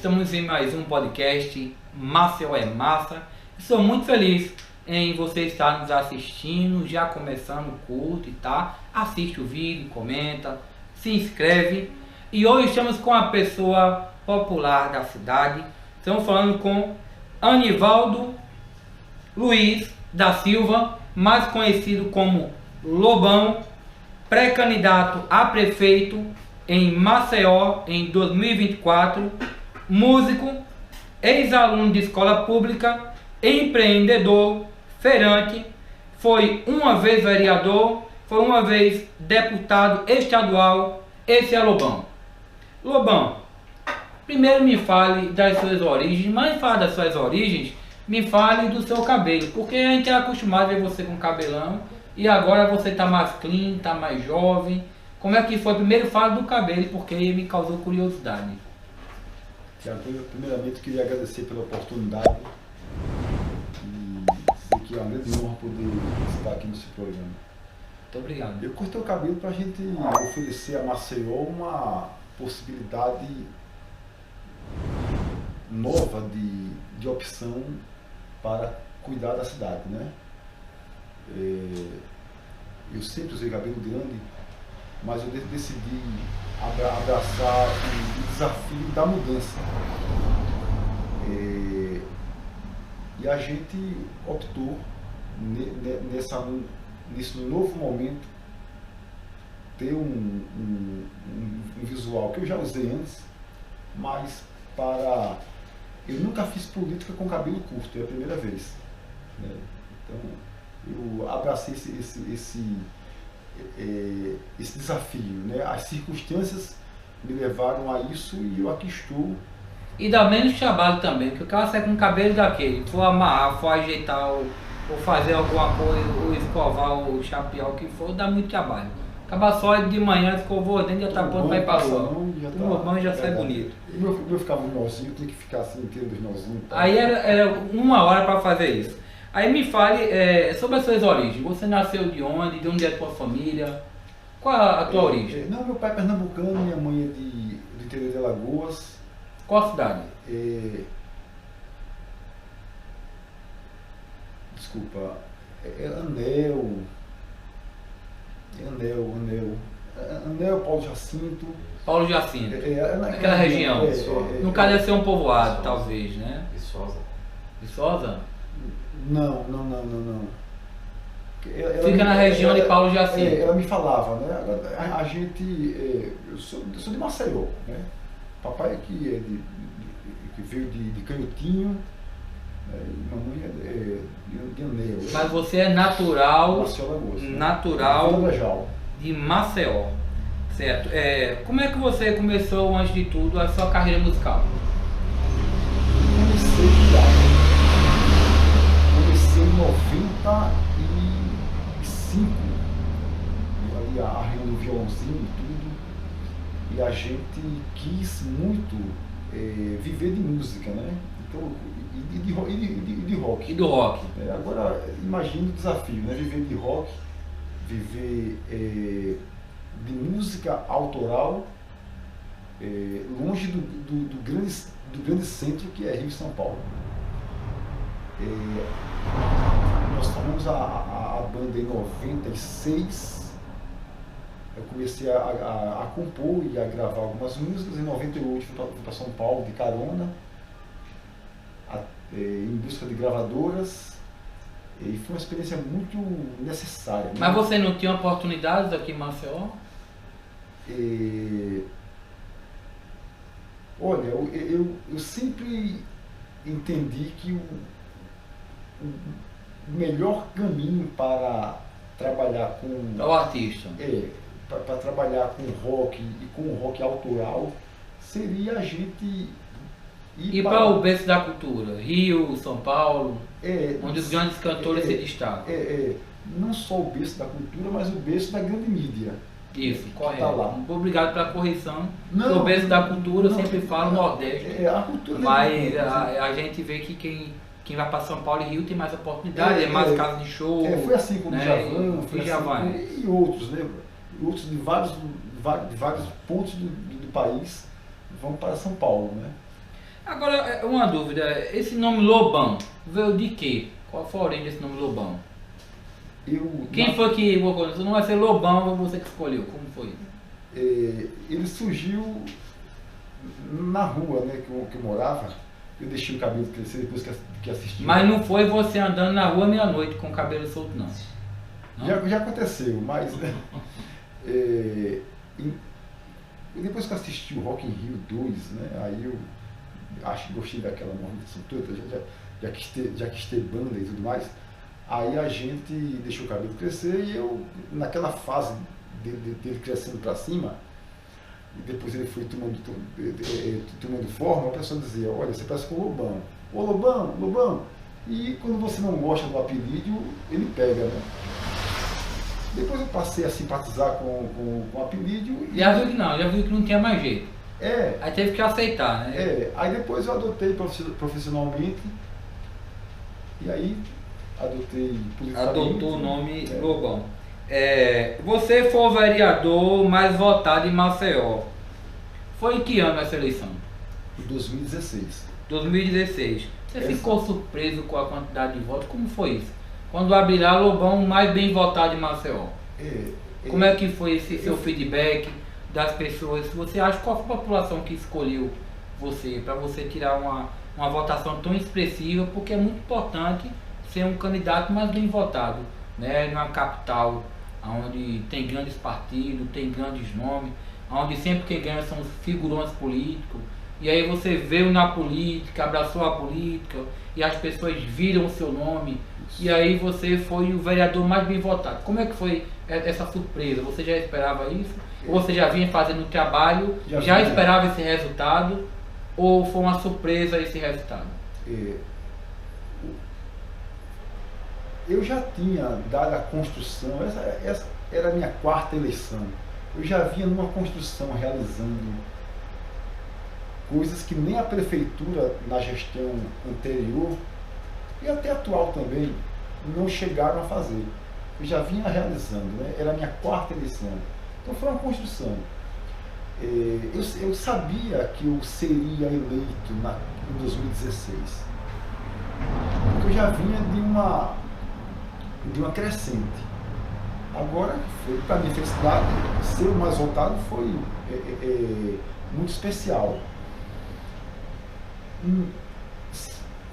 estamos em mais um podcast Maceió é Massa. Estou muito feliz em você estar nos assistindo, já começando o curto, tá? Assiste o vídeo, comenta, se inscreve. E hoje estamos com a pessoa popular da cidade. Estamos falando com Anivaldo Luiz da Silva, mais conhecido como Lobão, pré-candidato a prefeito em Maceió em 2024, músico, ex-aluno de escola pública, empreendedor, feirante, foi uma vez vereador, foi uma vez deputado estadual. Esse é Lobão. Lobão, primeiro me fale das suas origens, mas fale das suas origens, me fale do seu cabelo, porque a gente é acostumado a ver você com cabelão e agora você está mais clean, está mais jovem. Como é que foi? Primeiro fala do cabelo, porque me causou curiosidade. Tiago, primeiramente queria agradecer pela oportunidade e dizer que é uma grande honra poder estar aqui nesse programa. Muito obrigado. Eu cortei o cabelo para a gente oferecer a Maceió uma possibilidade nova de opção para cuidar da cidade, né? Eu sempre usei cabelo grande, mas eu decidi abraçar o desafio da mudança. E a gente optou nesse novo momento ter um visual que eu já usei antes, mas eu nunca fiz política com cabelo curto, é a primeira vez, né? Então eu abracei esse desafio, né? As circunstâncias me levaram a isso e eu aqui estou. E dá menos trabalho também, porque o cara sai com o cabelo daquele, for amarrar, for ajeitar, ou fazer alguma coisa, ou escovar, ou chapear, o que for, dá muito trabalho. Acaba só de manhã, escovou o dente, já tá pronto para ir para sol. O banho já sai bonito. E meu ficava um nozinho, tem que ficar assim inteiro dos nozinhos. Aí era uma hora para fazer isso. Aí me fale sobre as suas origens. Você nasceu de onde? De onde é a tua família? Qual a tua origem? Não, meu pai é pernambucano, minha mãe é do interior de Alagoas. Qual a cidade? Desculpa, Anel, Paulo Jacinto. Paulo Jacinto. Aquela região. No caso deve ser um povoado, talvez, né? Viçosa. Viçosa? Não. Fica na região de Paulo Jacinto. Ela me falava, né? A gente, eu sou de Maceió, né? Papai que veio de Canhotinho, né? E mamãe é de Anel. Mas você é natural, Maceió, de Maceió, certo? Como é que você começou, antes de tudo, a sua carreira musical? Comecei em 95, eu ali arranhando o violãozinho e tudo, e a gente quis muito viver de música, né? Então, e de rock. E do rock. Agora, imagine o desafio, né? Viver de rock, viver de música autoral, longe do grande centro que é Rio e São Paulo. Nós formamos a banda em 96. Eu comecei a compor e a gravar algumas músicas. Em 98 fui para São Paulo de carona, em busca de gravadoras, e foi uma experiência muito necessária. Mas você não tinha oportunidades aqui em Maceió? Olha, eu sempre entendi que o melhor caminho para trabalhar com O artista. para trabalhar com rock e com o rock autoral seria a gente ir para o berço da cultura, Rio, São Paulo, onde os grandes cantores se destacam. Não só o berço da cultura, mas o berço da grande mídia. Isso, correto. Tá lá. Obrigado pela correção. O berço da cultura, eu sempre falo Nordeste, a cultura mas a gente vê que quem vai para São Paulo e Rio tem mais oportunidade, mais casa de show. Foi assim com o Djavan, e e outros, né? Outros de vários pontos do país vão para São Paulo, né? Agora, uma dúvida, esse nome Lobão veio de quê? Qual foi a origem desse nome Lobão? Quem foi que você não vai ser Lobão, foi você que escolheu? Como foi? Ele surgiu na rua, né, que eu morava. Eu deixei o cabelo crescer depois que assisti. Mas não foi você andando na rua meia-noite com o cabelo solto, não? Não? Já aconteceu, mas depois que eu assisti o Rock in Rio 2, né, aí eu gostei daquela movimentação toda, já quis ter banda e tudo mais. Aí a gente deixou o cabelo crescer e eu, naquela fase dele crescendo para cima, e depois ele foi tomando forma, a pessoa dizia, olha, você parece com o Lobão. Ô Lobão, Lobão. E quando você não gosta do apelido, ele pega, né? Depois eu passei a simpatizar com o apelido. Já viu que não tinha mais jeito. Aí teve que aceitar, né? Aí depois eu adotei profissionalmente. E aí adotei politicamente. Adotou o nome Lobão. Você foi o vereador mais votado em Maceió. Foi em que ano essa eleição? 2016. 2016. Você ficou surpreso com a quantidade de votos? Como foi isso? Quando abrirá Lobão mais bem votado em Maceió. Como é que foi esse seu feedback das pessoas? Você acha qual foi a população que escolheu você, para você tirar uma votação tão expressiva? Porque é muito importante ser um candidato mais bem votado, né? Numa capital onde tem grandes partidos, tem grandes nomes, onde sempre quem ganha são os figurões políticos. E aí você veio na política, abraçou a política, e as pessoas viram o seu nome, e aí você foi o vereador mais bem votado. Como é que foi essa surpresa? Você já esperava isso? Ou você já vinha fazendo o trabalho, já esperava esse resultado? Ou foi uma surpresa esse resultado? Eu já tinha dado a construção, essa era a minha quarta eleição. Eu já vinha numa construção realizando coisas que nem a prefeitura na gestão anterior e até atual também não chegaram a fazer. Eu já vinha realizando, né? Era a minha quarta eleição. Então foi uma construção. Eu sabia que eu seria eleito em 2016. Porque eu já vinha de uma crescente. Agora, para minha felicidade, ser o mais votado foi muito especial.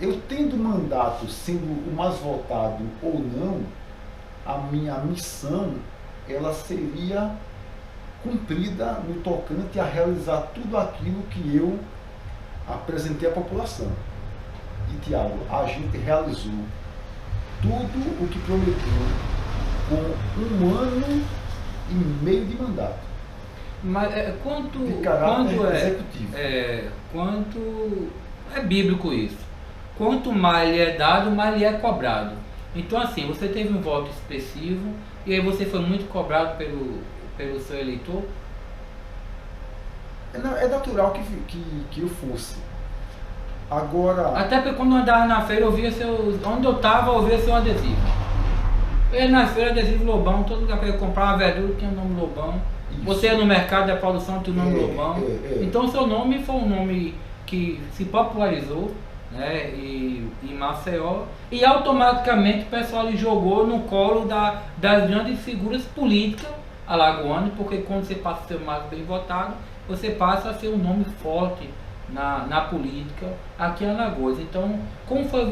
Eu tendo mandato sendo o mais votado ou não, a minha missão ela seria cumprida no tocante a realizar tudo aquilo que eu apresentei à população. E Tiago, a gente realizou tudo o que prometeu com 1 ano e meio de mandato. Mas quanto executivo. Quanto é bíblico isso? Quanto mais lhe é dado, mais lhe é cobrado. Então assim, você teve um voto expressivo e aí você foi muito cobrado pelo seu eleitor? É natural que eu fosse. Agora... Até porque quando eu andava na feira, eu via onde eu estava, eu via seu adesivo. Eu na feira, adesivo Lobão, todo lugar que eu ia comprar uma verdura tinha o nome Lobão. Isso. Você ia no mercado da produção, tinha o nome Lobão. Então seu nome foi um nome que se popularizou, né, em Maceió, e automaticamente o pessoal lhe jogou no colo das grandes figuras políticas alagoanas, porque quando você passa a ser mais bem votado, você passa a ser um nome forte na política aqui em Alagoas. Então, como foi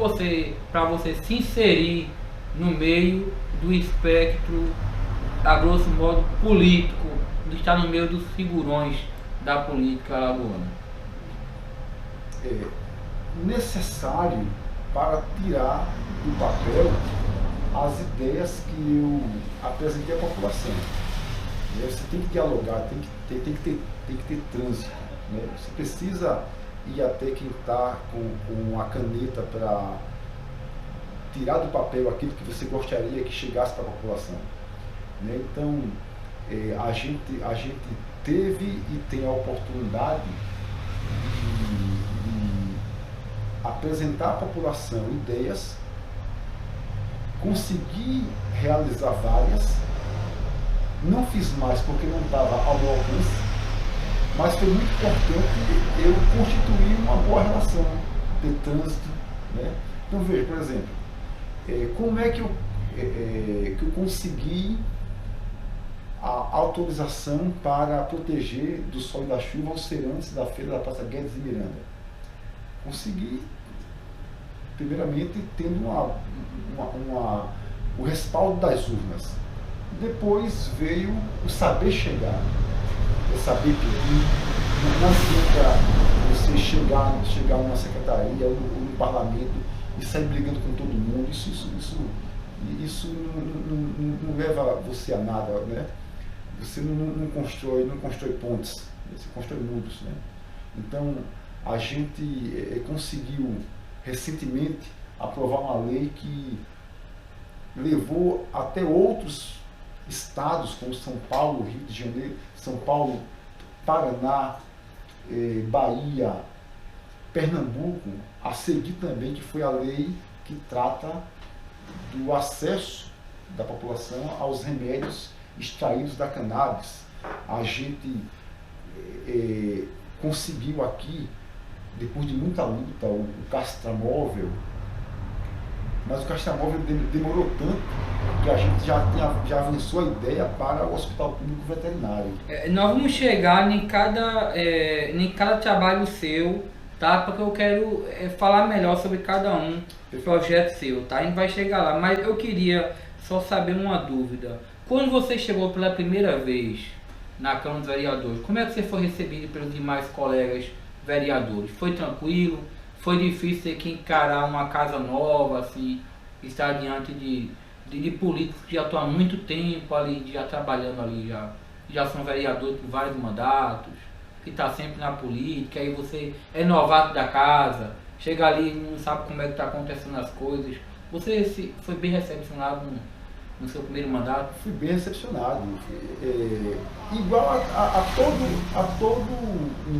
para você se inserir no meio do espectro, a grosso modo, político, de estar no meio dos figurões da política alagoana? Necessário para tirar do papel as ideias que eu apresentei à população. Você tem que dialogar, tem que ter trânsito. Né? Você precisa ir até quem está com a caneta para tirar do papel aquilo que você gostaria que chegasse para a população. Né? Então, a gente teve e tem a oportunidade de apresentar à população ideias, conseguir realizar várias, não fiz mais porque não estava ao meu alcance, Mas foi muito importante eu constituir uma boa relação, ter trânsito, né? Então veja, por exemplo, como é que eu consegui a autorização para proteger do sol e da chuva os feirantes da feira da Praça Guedes e Miranda? Consegui, primeiramente, tendo o respaldo das urnas. Depois veio o saber chegar, o saber pedir. Não adianta você chegar numa secretaria ou no parlamento e sair brigando com todo mundo. Isso não leva você a nada, né? Você não constrói pontes, você constrói muros, né? Então, a gente conseguiu recentemente aprovar uma lei que levou até outros estados, como São Paulo, Rio de Janeiro, São Paulo, Paraná, Bahia, Pernambuco, a seguir também, que foi a lei que trata do acesso da população aos remédios extraídos da cannabis. A gente conseguiu aqui, depois de muita luta, o castramóvel, mas o castramóvel demorou tanto que a gente já avançou a ideia para o Hospital Público Veterinário. Nós vamos chegar em cada trabalho seu, tá? Porque eu quero falar melhor sobre cada um projeto seu, tá? A gente vai chegar lá, mas eu queria só saber uma dúvida. Quando você chegou pela primeira vez na Câmara dos Vereadores, como é que você foi recebido pelos demais colegas vereadores? Foi tranquilo? Foi difícil ter que encarar uma casa nova, assim, estar diante de políticos que já estão há muito tempo ali, já trabalhando ali, já são vereadores por vários mandatos, que está sempre na política, aí você é novato da casa, chega ali e não sabe como é que está acontecendo as coisas. Você foi bem recepcionado no seu primeiro mandato? Fui bem recepcionado. Igual a todo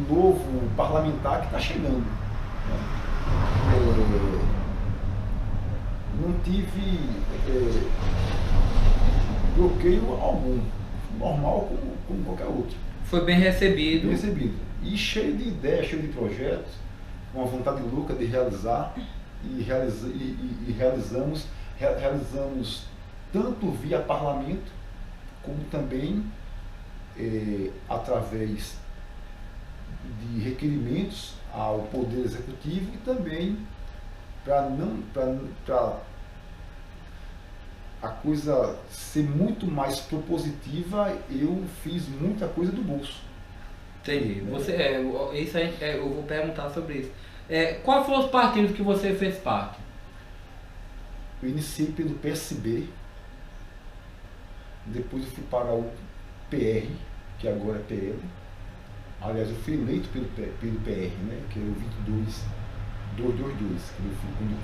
novo parlamentar que está chegando, né? Não tive bloqueio algum, normal como qualquer outro. Foi bem recebido. Bem recebido. E cheio de ideias, cheio de projetos, com uma vontade louca de realizar, e realizamos tanto via parlamento, como também através de requerimentos ao Poder Executivo, e também para a coisa ser muito mais propositiva, eu fiz muita coisa do bolso. Entendi. Isso aí, eu vou perguntar sobre isso. Quais foram os partidos que você fez parte? Eu iniciei pelo PSB, depois eu fui para o PR, que agora é PL. Aliás, eu fui eleito pelo PR, né, que é o 22222, que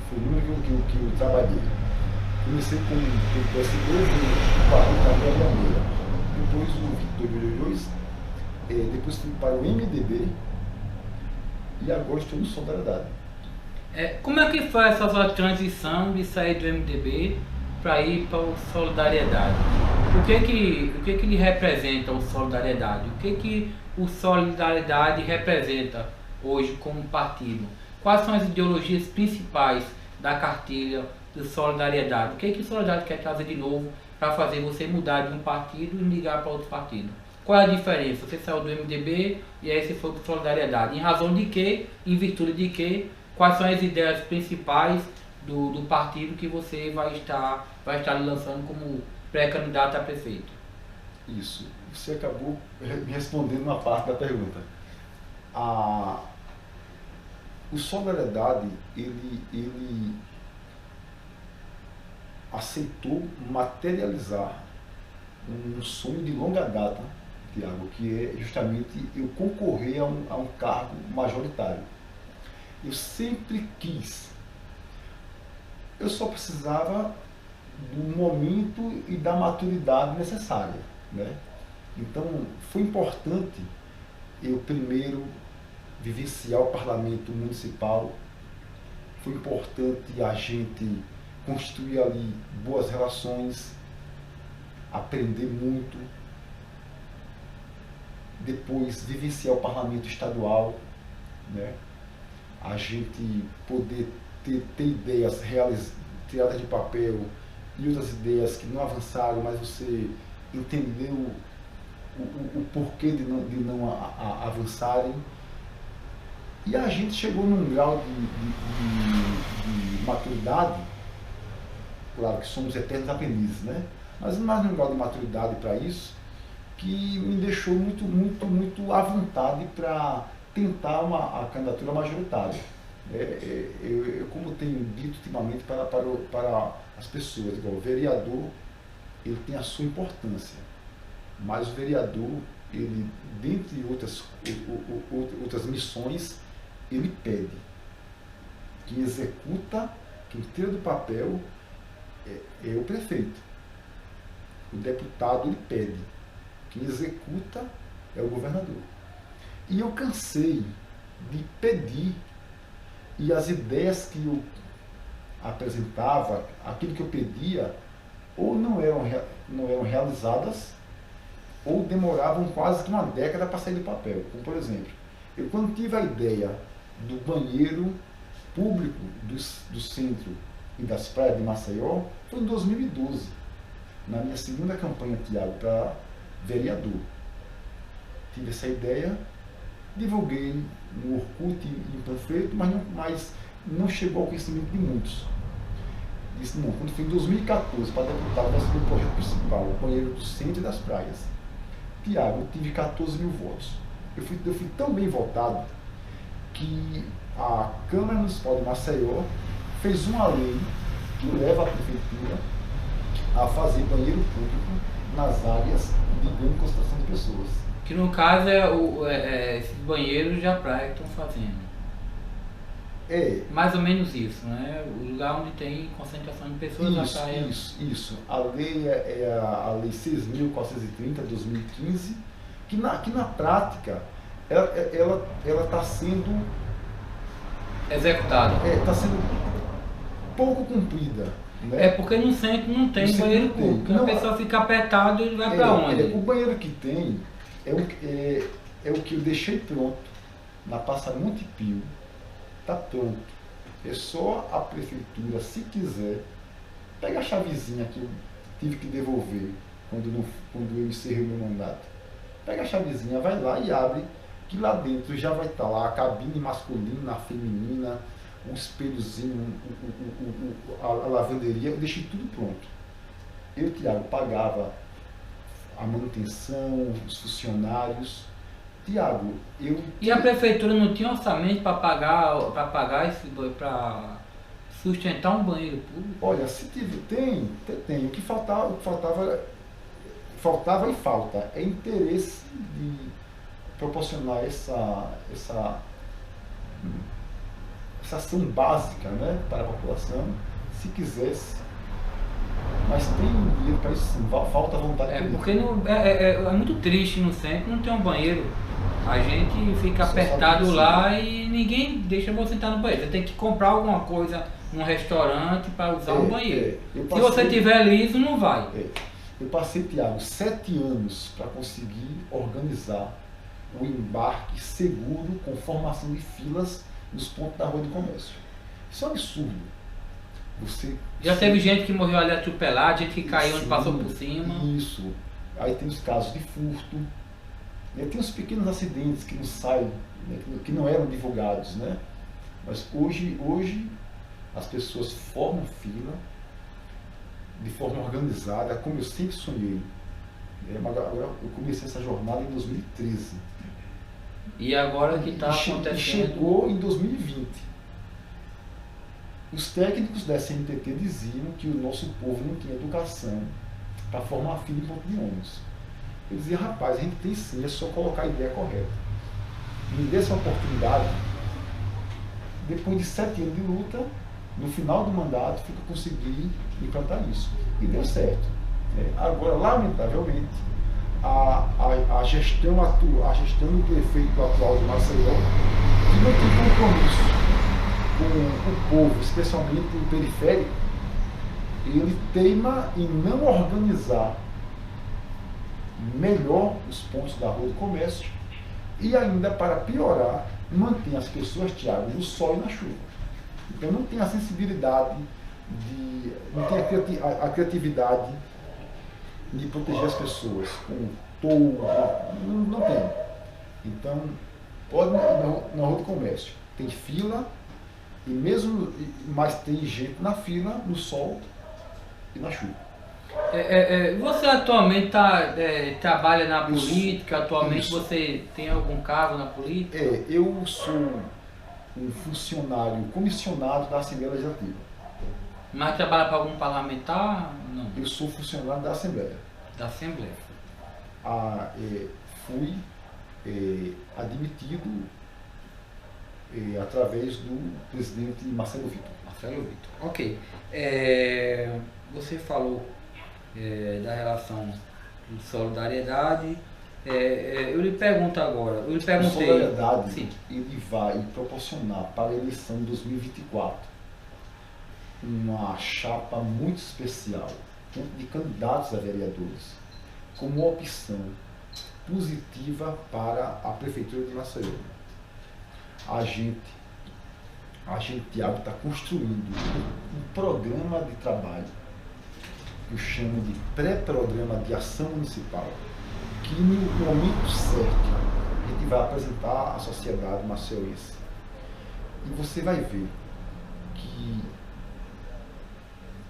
foi o número que eu trabalhei. Comecei pelo PSB, fui para o Gabriel, depois o 22222, depois fui para o MDB e agora estou no Solidariedade. Como é que foi essa sua transição de sair do MDB para ir para o Solidariedade? O que lhe representa o Solidariedade? O que o Solidariedade representa hoje como partido? Quais são as ideologias principais da cartilha do Solidariedade? O que o Solidariedade quer trazer de novo para fazer você mudar de um partido e migrar para outro partido? Qual é a diferença? Você saiu do MDB e aí você foi para o Solidariedade. Em razão de quê? Em virtude de quê? Quais são as ideias principais do partido que você vai estar lançando como pré-candidato a prefeito? Isso. Você acabou me respondendo uma parte da pergunta. O Solidariedade, ele aceitou materializar um sonho de longa data, Tiago, que é justamente eu concorrer a um cargo majoritário. Eu sempre quis. Eu só precisava do momento e da maturidade necessária, né? Então, foi importante eu primeiro vivenciar o parlamento municipal, foi importante a gente construir ali boas relações, aprender muito, depois vivenciar o parlamento estadual, né? A gente poder ter ideias tiradas de papel e outras ideias que não avançaram, mas você entendeu o porquê de não avançarem. E a gente chegou num grau de maturidade, claro que somos eternos aprendizes, né? Mas mais num grau de maturidade para isso, que me deixou muito à vontade para tentar a candidatura majoritária. Eu, como tenho dito ultimamente para as pessoas, igual, o vereador ele tem a sua importância, mas o vereador, ele, dentre outras missões, ele pede. Quem executa, quem tira do papel é o prefeito. O deputado, ele pede. Quem executa é o governador. E eu cansei de pedir, e as ideias que eu apresentava, aquilo que eu pedia, ou não eram realizadas, ou demoravam quase que uma década para sair do papel. Como, por exemplo, eu quando tive a ideia do banheiro público do centro e das praias de Maceió, foi em 2012, na minha segunda campanha, Tiago, para vereador. Tive essa ideia, divulguei no Orkut e em panfleto, mas não chegou ao conhecimento de muitos. Disse, não, quando foi em 2014, para deputado, vai ser o projeto principal, o banheiro do centro e das praias. Tiago, eu tive 14 mil votos. Eu fui tão bem votado que a Câmara Municipal de Maceió fez uma lei que leva a prefeitura a fazer banheiro público nas áreas de grande concentração de pessoas. Que no caso esses banheiros de praia que estão fazendo. Mais ou menos isso, né? O lugar onde tem concentração de pessoas na praia. Isso. A lei é a Lei 6.430 de 2015, que na prática ela está sendo executada. Está sendo pouco cumprida. Né? Porque no centro não tem banheiro público. A pessoa fica apertada e vai para onde? O banheiro que tem é o que eu deixei pronto na Praça Monte Pio. Está pronto. É só a prefeitura, se quiser, pega a chavezinha que eu tive que devolver quando eu encerrei o meu mandato. Pega a chavezinha, vai lá e abre, que lá dentro já vai estar lá a cabine masculina, a feminina, um espelhozinho, a lavanderia, eu deixei tudo pronto. Eu, Tiago, pagava a manutenção, os funcionários. Tiago, E a prefeitura não tinha orçamento para pagar esse para sustentar um banheiro público? Olha, se tiver, tem. O que faltava e falta é interesse de proporcionar essa ação básica, né, para a população, se quisesse. Mas tem dinheiro para isso sim, falta vontade. Porque é muito triste no centro não ter um banheiro. A gente fica apertado lá e ninguém deixa você entrar no banheiro. Você tem que comprar alguma coisa num restaurante para usar um banheiro. Se você tiver liso, não vai. Eu passei, Tiago, 7 anos para conseguir organizar o embarque seguro com formação de filas nos pontos da rua de comércio. Isso é um absurdo. Já teve gente que morreu ali atropelada, gente que caiu onde passou por cima. Isso. Aí tem os casos de furto. Tem os pequenos acidentes que não saem, né, que não eram divulgados, né? Mas hoje as pessoas formam fila de forma organizada, como eu sempre sonhei. Agora eu comecei essa jornada em 2013. E agora que está acontecendo? E chegou em 2020. Os técnicos da SNTT diziam que o nosso povo não tinha educação para formar fila em ponto de ônibus. Eu dizia, rapaz, a gente tem sim, é só colocar a ideia correta. Me dê essa oportunidade. Depois de 7 anos de luta, no final do mandato, eu consegui implantar isso. E deu certo. Agora, lamentavelmente, a gestão do prefeito atual de Maceió, que não tem compromisso com o povo, especialmente o periférico, ele teima em não organizar melhor os pontos da Rua do Comércio e ainda, para piorar, mantém as pessoas, Tiago, no sol e na chuva. Então não tem a sensibilidade, não tem a criatividade de proteger as pessoas com touro, não tem. Então, pode na Rua do Comércio, tem fila, e mesmo, mas tem gente na fila, no sol e na chuva. Você atualmente trabalha na política, atualmente você tem algum cargo na política? Eu sou um funcionário comissionado da Assembleia Legislativa. Mas trabalha para algum parlamentar? Não. Eu sou funcionário da Assembleia. Da Assembleia. Fui admitido através do presidente Marcelo Vitor. Marcelo Vitor. Ok. Você falou da relação de solidariedade. Eu lhe pergunto agora. Eu lhe perguntei. A solidariedade, sim, ele vai proporcionar para a eleição de 2024 uma chapa muito especial, tanto de candidatos a vereadores, como uma opção positiva para a Prefeitura de Maceió. A gente, Tiago, está construindo um programa de trabalho que eu chamo de pré-programa de ação municipal, que no momento certo a gente vai apresentar à sociedade maceioense. E você vai ver que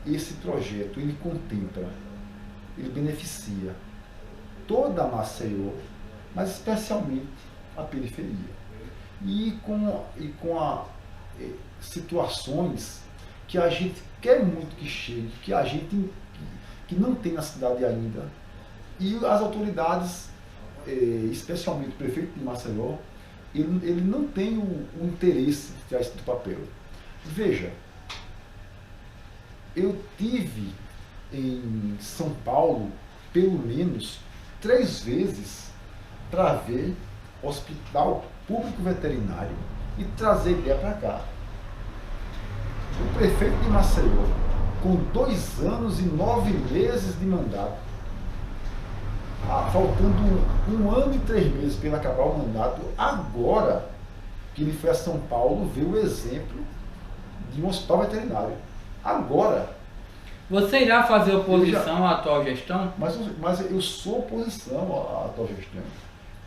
esse projeto, ele contempla, ele beneficia toda a Maceió, mas especialmente a periferia. E com situações que a gente quer muito que chegue, que a gente que não tem na cidade ainda, e as autoridades, especialmente o prefeito de Maceió, ele não tem o interesse de tirar isso do papel. Veja, eu tive em São Paulo pelo menos 3 vezes para ver hospital público veterinário e trazer ideia para cá. O prefeito de Maceió, com 2 anos e 9 meses de mandato, faltando 1 ano e 3 meses para ele acabar o mandato, agora que ele foi a São Paulo ver o exemplo de um hospital veterinário. Agora. Você irá fazer oposição à atual gestão? Mas eu sou oposição à atual gestão.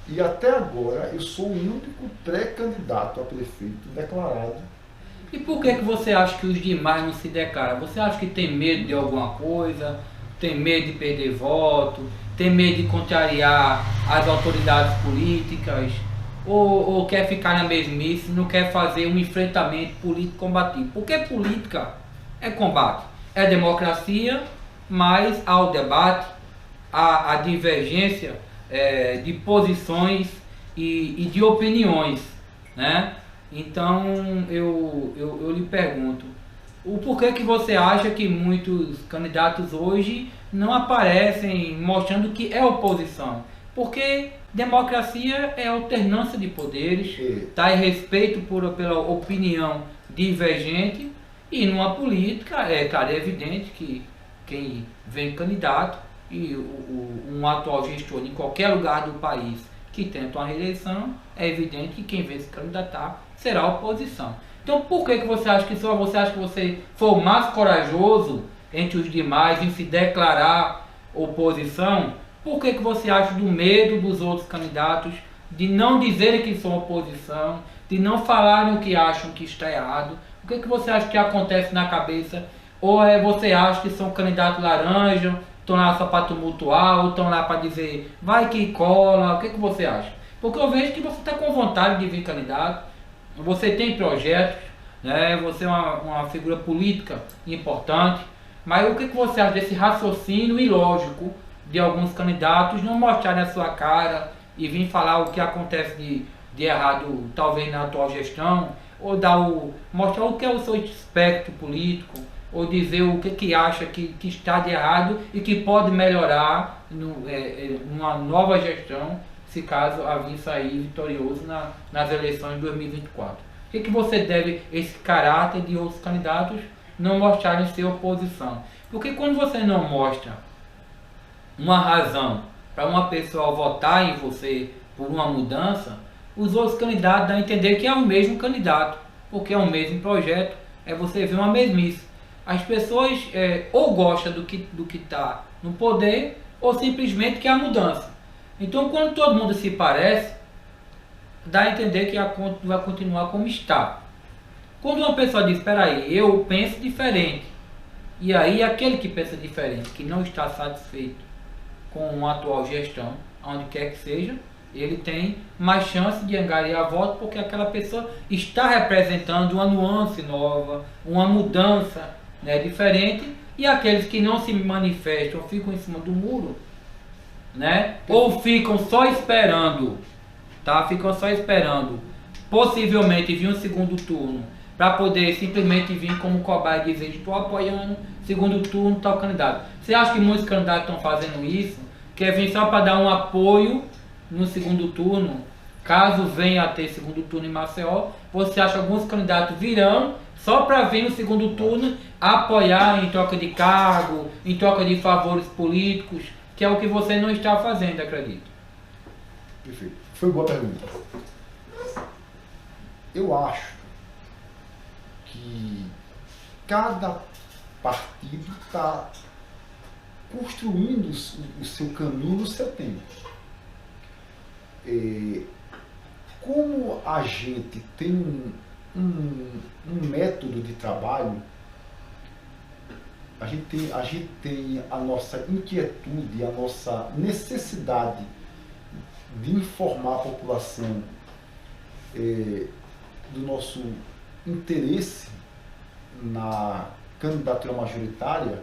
E até agora eu sou o único pré-candidato a prefeito declarado. E por que você acha que os demais não se declaram? Você acha que tem medo de alguma coisa? Tem medo de perder voto? Tem medo de contrariar as autoridades políticas? Ou quer ficar na mesmice, não quer fazer um enfrentamento político combativo? Porque política é combate, é democracia, mas há o debate, há a divergência de posições e de opiniões, né? Então eu lhe pergunto, o porquê que você acha que muitos candidatos hoje não aparecem mostrando que é oposição? Porque democracia é alternância de poderes, tá, em respeito pela opinião divergente, e numa política, cara, é evidente que quem vem candidato e um atual gestor em qualquer lugar do país que tenta uma reeleição, é evidente que quem vem se candidatar será a oposição. Então por que você acha que só você acha que você foi o mais corajoso entre os demais em se declarar oposição? Por que você acha do medo dos outros candidatos de não dizerem que são oposição, de não falarem o que acham que está errado? O que você acha que acontece na cabeça? Ou você acha que são candidatos laranja, estão lá só para tumultuar, ou estão lá para dizer vai que cola? O que você acha? Porque eu vejo que você está com vontade de vir candidato, você tem projetos, né? Você é uma figura política importante, mas o que você acha desse raciocínio ilógico de alguns candidatos não mostrarem a sua cara e vir falar o que acontece de errado, talvez na atual gestão, ou mostrar o que é o seu espectro político, ou dizer o que acha que está de errado e que pode melhorar numa nova gestão, se caso a vir sair vitorioso nas eleições de 2024. O que você deve esse caráter de outros candidatos não mostrarem ser oposição? Porque quando você não mostra uma razão para uma pessoa votar em você por uma mudança, os outros candidatos dão a entender que é o mesmo candidato, porque é o mesmo projeto, é você ver uma mesmice. As pessoas ou gostam do que está no poder, ou simplesmente quer a mudança. Então, quando todo mundo se parece, dá a entender que a conta vai continuar como está. Quando uma pessoa diz, espera aí, eu penso diferente, e aí aquele que pensa diferente, que não está satisfeito com a atual gestão, onde quer que seja, ele tem mais chance de angariar voto, porque aquela pessoa está representando uma nuance nova, uma mudança, né, diferente, e aqueles que não se manifestam, ficam em cima do muro, né, ou ficam só esperando, tá? Ficam só esperando, possivelmente vir um segundo turno, para poder simplesmente vir como cobaia e dizer, estou apoiando segundo turno tal candidato. Você acha que muitos candidatos estão fazendo isso? Quer vir só para dar um apoio no segundo turno, caso venha a ter segundo turno em Maceió? Você acha que alguns candidatos virão só para vir no segundo turno apoiar em troca de cargo, em troca de favores políticos, que é o que você não está fazendo, acredito? Perfeito. Foi boa pergunta. Eu acho que cada partido está construindo o seu caminho no seu tempo. Como a gente tem um método de trabalho, a gente tem a nossa inquietude, a nossa necessidade de informar a população do nosso interesse na candidatura majoritária.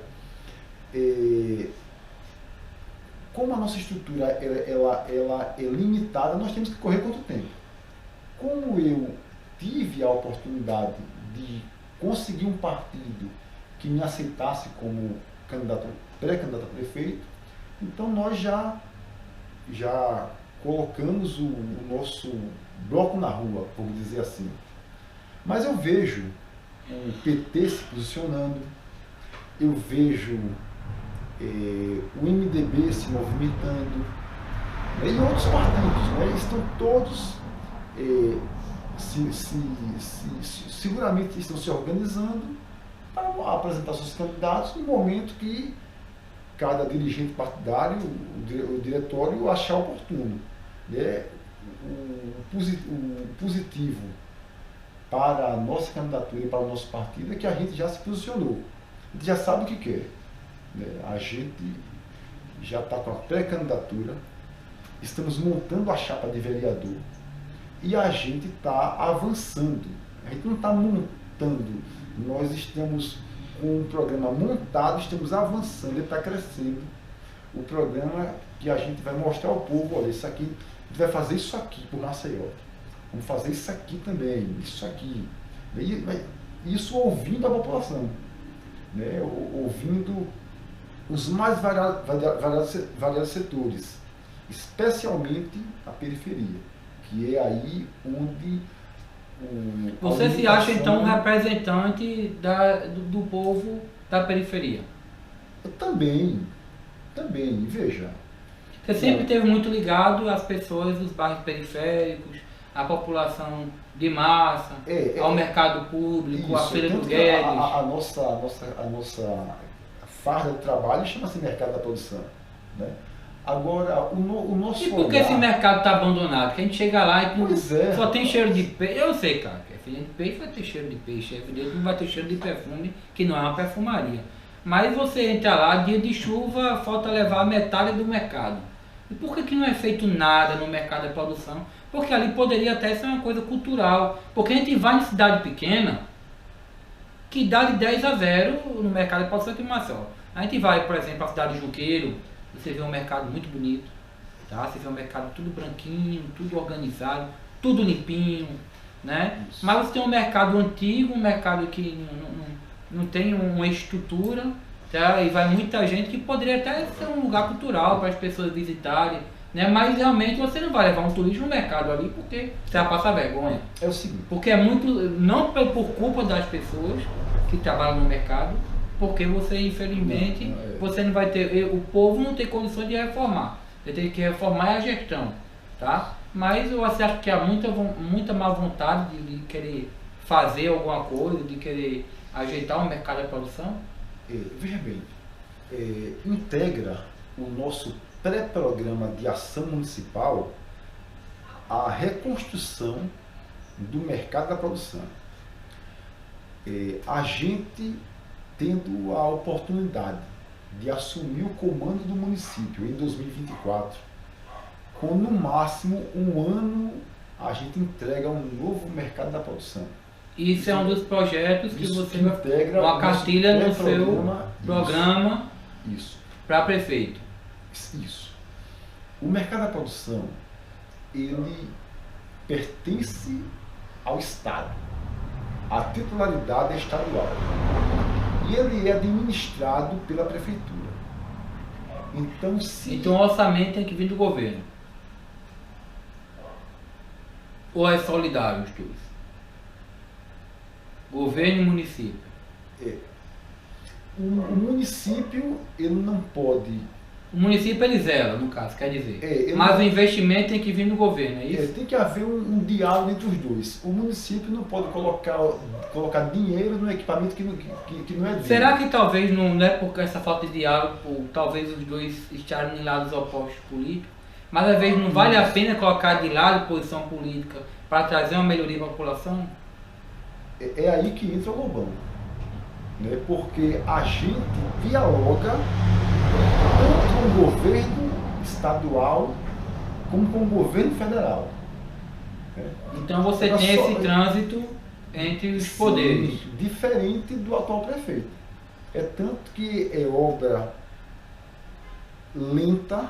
Como a nossa estrutura ela é limitada, nós temos que correr quanto tempo. Como eu tive a oportunidade de conseguir um partido que me aceitasse como pré-candidato a prefeito, então nós já colocamos o nosso bloco na rua, vamos dizer assim. Mas eu vejo o PT se posicionando, eu vejo o MDB se movimentando, né, e outros partidos, né, eles estão todos, seguramente estão se organizando para apresentar seus candidatos no momento que cada dirigente partidário, o diretório, achar oportuno. Né? O positivo para a nossa candidatura e para o nosso partido é que a gente já se posicionou, a gente já sabe o que quer. Né? A gente já está com a pré-candidatura, estamos montando a chapa de vereador e a gente está avançando. A gente não está montando, nós estamos com um programa montado, estamos avançando, ele está crescendo. O programa que a gente vai mostrar ao povo, olha, isso aqui, a gente vai fazer isso aqui por Maceió. Vamos fazer isso aqui também, isso aqui. Isso ouvindo a população, né? Ouvindo os mais variados setores, especialmente a periferia, que é aí onde... Você se acha então um representante do povo da periferia? Eu também, veja. Você sempre esteve muito ligado às pessoas dos bairros periféricos, à população de massa, ao mercado público, à Feira do Guedes. A nossa farda de trabalho chama-se mercado da produção, né? Agora, o nosso E por que esse mercado está abandonado? Que a gente chega lá e só tem cheiro de peixe. Eu sei, cara, que é filha de peixe vai ter cheiro de peixe, é evidente que não vai ter cheiro de perfume, que não é uma perfumaria. Mas você entra lá, dia de chuva, falta levar metade do mercado. E por que não é feito nada no mercado da produção? Porque ali poderia até ser uma coisa cultural. Porque a gente vai em cidade pequena, que dá de 10-0 no mercado de produção aqui em Maceió. A gente vai, por exemplo, à cidade de Juqueiro, você vê um mercado muito bonito, tá? Você vê um mercado tudo branquinho, tudo organizado, tudo limpinho, né? Isso. Mas você tem um mercado antigo, um mercado que não tem uma estrutura, tá? E vai muita gente que poderia até ser um lugar cultural para as pessoas visitarem, né? Mas realmente você não vai levar um turista no mercado ali porque você vai passar vergonha. É o seguinte. Porque é muito, não por culpa das pessoas que trabalham no mercado, porque você, infelizmente, você não vai ter, o povo não tem condições de reformar. você tem que reformar a gestão, tá? Mas você acha que há muita má vontade de querer fazer alguma coisa, de querer ajeitar o mercado da produção? Veja bem, integra o nosso pré-programa de ação municipal a reconstrução do mercado da produção. A gente tendo a oportunidade de assumir o comando do município em 2024, com no máximo um ano a gente entrega um novo mercado da produção. Isso é um dos projetos que você integra uma cartilha no seu programa para prefeito. Isso. O mercado da produção, ele pertence ao Estado. A titularidade é estadual. E ele é administrado pela prefeitura. Então o orçamento tem que vir do governo. Ou é solidário os dois? Governo e município. O município, ele não pode... O município ele zela, no caso, quer dizer. Mas o investimento tem que vir do governo, é isso? Tem que haver um diálogo entre os dois. O município não pode colocar dinheiro no equipamento que não é dele. Será que talvez não é por essa falta de diálogo, talvez os dois estarem em lados opostos políticos, mas às vezes não vale a pena colocar de lado posição política para trazer uma melhoria para a população? É aí que entra o Lobão, né? Porque a gente dialoga tanto com o governo estadual como com o governo federal. Né? Então você tem esse trânsito entre os poderes. Diferente do atual prefeito. É tanto que é obra lenta,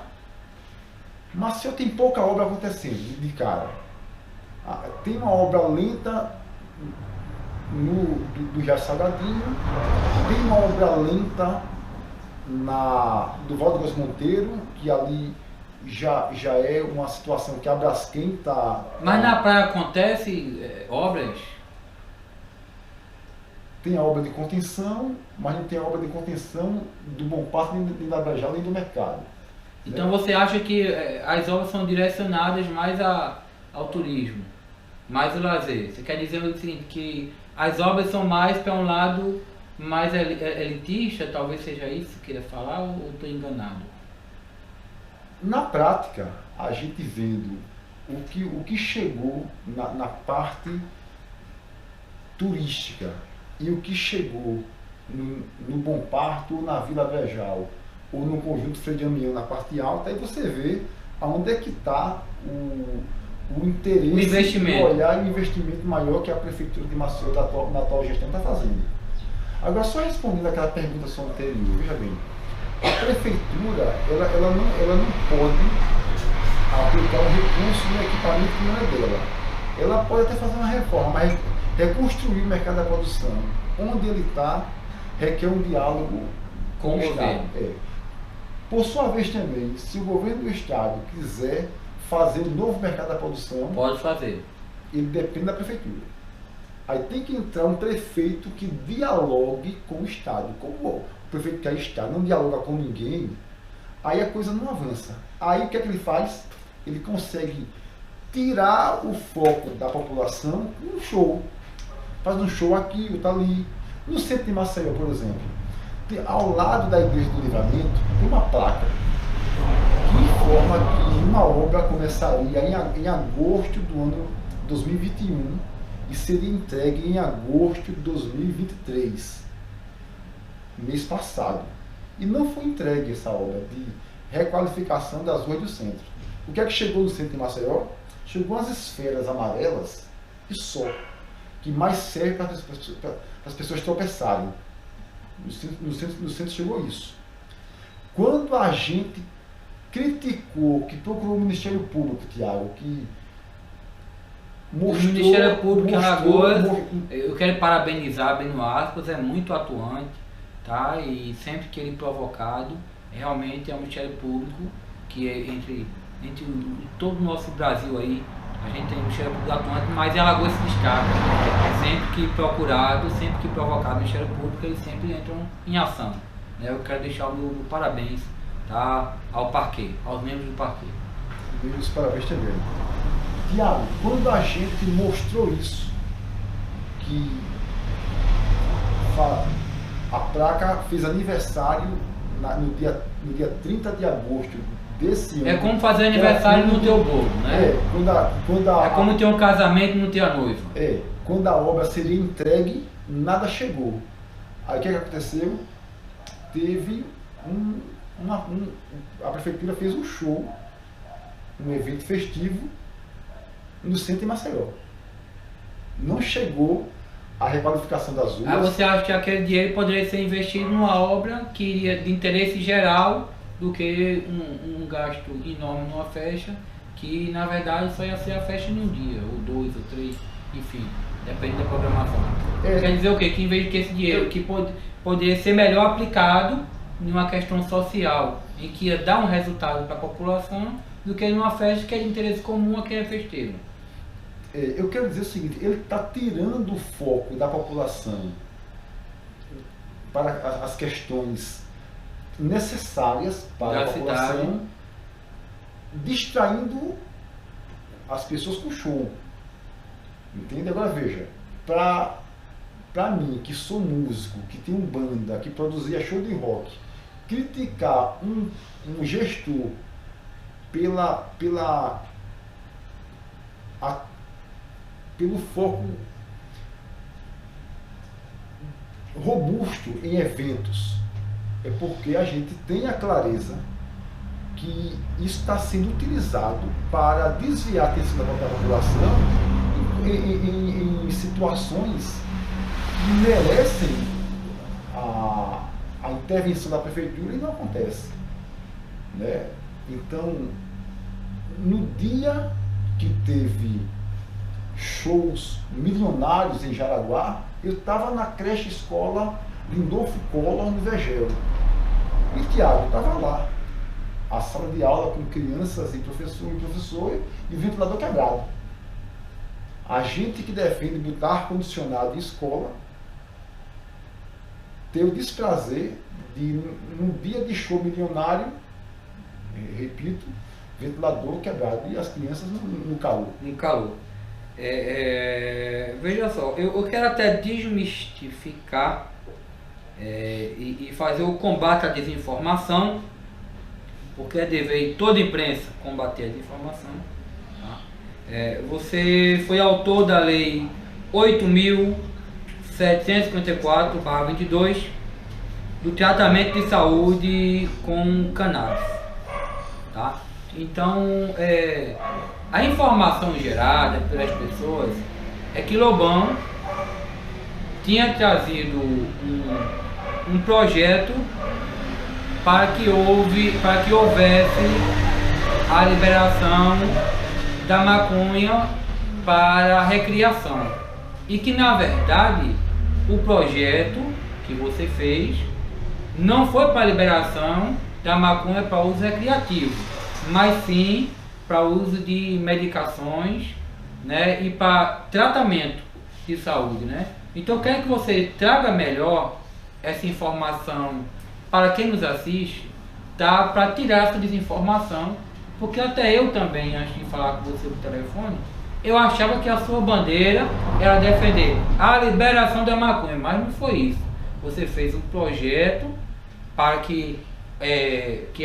mas se eu tenho pouca obra acontecendo de cara. Tem uma obra lenta do Jair Salgadinho, tem uma obra lenta do Valdo Góes Monteiro, que ali já é uma situação que a Braskem está... Mas na praia acontece obras? Tem a obra de contenção, mas não tem a obra de contenção do Bom Pasto, nem da Brajal, nem do mercado. Então você acha que as obras são direcionadas mais ao turismo, mais ao lazer? Você quer dizer o seguinte, que as obras são mais para um lado mais elitista, talvez seja isso que queira falar, ou estou enganado? Na prática, a gente vendo o que chegou na parte turística e o que chegou no Bom Parto, ou na Vila Brejal, ou no Conjunto Frei Amião na parte alta, aí você vê aonde é que está o interesse, o investimento. De olhar o investimento maior que a Prefeitura de Maceió, na atual gestão, está fazendo. Agora, só respondendo aquela pergunta só anterior, veja bem, a Prefeitura, ela não pode aplicar um recurso no equipamento que não é dela. Ela pode até fazer uma reforma, mas reconstruir o mercado da produção, onde ele está, requer um diálogo com o Estado. Por sua vez também, se o governo do Estado quiser fazer um novo mercado da produção, pode fazer. Ele depende da prefeitura. Aí tem que entrar um prefeito que dialogue com o Estado. Como o prefeito que é Estado não dialoga com ninguém, aí a coisa não avança. Aí o que é que ele faz? Ele consegue tirar o foco da população num show. Faz um show aqui, outro ali. No centro de Maceió, por exemplo, ao lado da Igreja do Livramento, tem uma placa que informa que uma obra começaria em agosto do ano 2021 e seria entregue em agosto de 2023, mês passado. E não foi entregue essa obra de requalificação das ruas do centro. O que é que chegou no centro de Maceió? Chegou as esferas amarelas e só, que mais serve para as pessoas tropeçarem. No centro chegou isso. Quando a gente criticou, que procurou o Ministério Público, Tiago, que mostrou... O Ministério Público em Alagoas, eu quero parabenizar Beno Aspas, é muito atuante, tá? E sempre que ele provocado, realmente é um Ministério Público que é entre todo o nosso Brasil aí, a gente tem um Ministério Público atuante, mas em Alagoas se destaca. Sempre que procurado, sempre que provocado o Ministério Público, eles sempre entram em ação. Eu quero deixar o meu parabéns tá? Ao parquê, aos membros do parquê. Meus parabéns também. Tiago, quando a gente mostrou isso, que a placa fez aniversário no dia 30 de agosto desse ano. É como fazer aniversário no teu bolo, né? É como ter um casamento e não ter a noiva. Quando a obra seria entregue, nada chegou. Aí o que aconteceu? Teve a prefeitura fez um show, um evento festivo no centro de Maceió. Não chegou a requalificação das ruas. Aí você acha que aquele dinheiro poderia ser investido numa obra que iria de interesse geral do que um gasto enorme numa festa, que na verdade só ia ser a festa num dia, ou 2 ou 3, enfim, depende da programação. Quer dizer o quê? Que em vez de que esse dinheiro que poderia ser melhor aplicado numa questão social, em que ia dar um resultado para a população, do que numa festa que é de interesse comum a quem é festeiro. Eu quero dizer o seguinte, ele está tirando o foco da população para as questões necessárias para a população, distraindo as pessoas com show. Entende? Agora veja, para mim, que sou músico, que tenho banda, que produzia show de rock, criticar um gestor pelo foco robusto em eventos, é porque a gente tem a clareza que isso está sendo utilizado para desviar a atenção da população em situações que merecem a intervenção da prefeitura e não acontece, né? Então, no dia que teve shows milionários em Jaraguá, eu estava na creche escola Lindolfo Collor, no Vegel. E Tiago estava lá. A sala de aula com crianças e professor e o ventilador quebrado. A gente que defende botar ar-condicionado em escola ter o desprazer de, num dia de show milionário, repito, ventilador quebrado e as crianças no calor. No calor. Veja só, eu quero até desmistificar e fazer o combate à desinformação, porque é dever de toda imprensa combater a desinformação. Tá? Você foi autor da Lei 8.754/22 do tratamento de saúde com cannabis. Tá? Então, a informação gerada pelas pessoas é que Lobão tinha trazido um projeto para que houvesse a liberação da maconha para recreação. E que, na verdade, o projeto que você fez não foi para a liberação da maconha para uso recreativo, mas sim para uso de medicações, né, e para tratamento de saúde, né? Então eu quero que você traga melhor essa informação para quem nos assiste, tá? Para tirar essa desinformação, porque até eu também, antes de falar com você por telefone, eu achava que a sua bandeira era defender a liberação da maconha, mas não foi isso. Você fez um projeto para que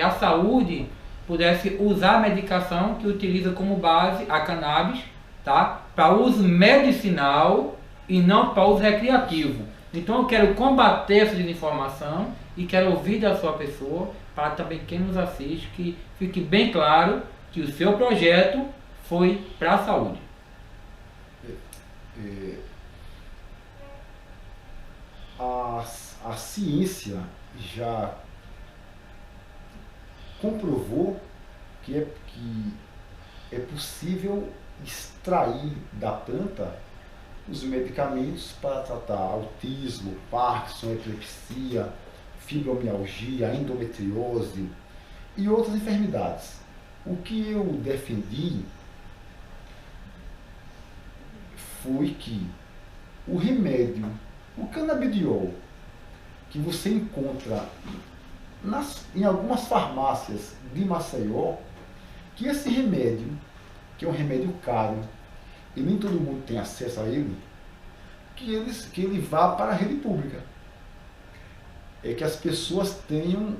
a saúde pudesse usar a medicação que utiliza como base a cannabis, tá? Para uso medicinal e não para uso recreativo. Então eu quero combater essa desinformação e quero ouvir da sua pessoa, para também quem nos assiste, que fique bem claro que o seu projeto foi para a saúde. A ciência já comprovou que é possível extrair da planta os medicamentos para tratar autismo, Parkinson, epilepsia, fibromialgia, endometriose e outras enfermidades. O que eu defendi foi que o remédio, o canabidiol, que você encontra em algumas farmácias de Maceió, que esse remédio, que é um remédio caro, e nem todo mundo tem acesso a ele, que ele vá para a rede pública. É que as pessoas tenham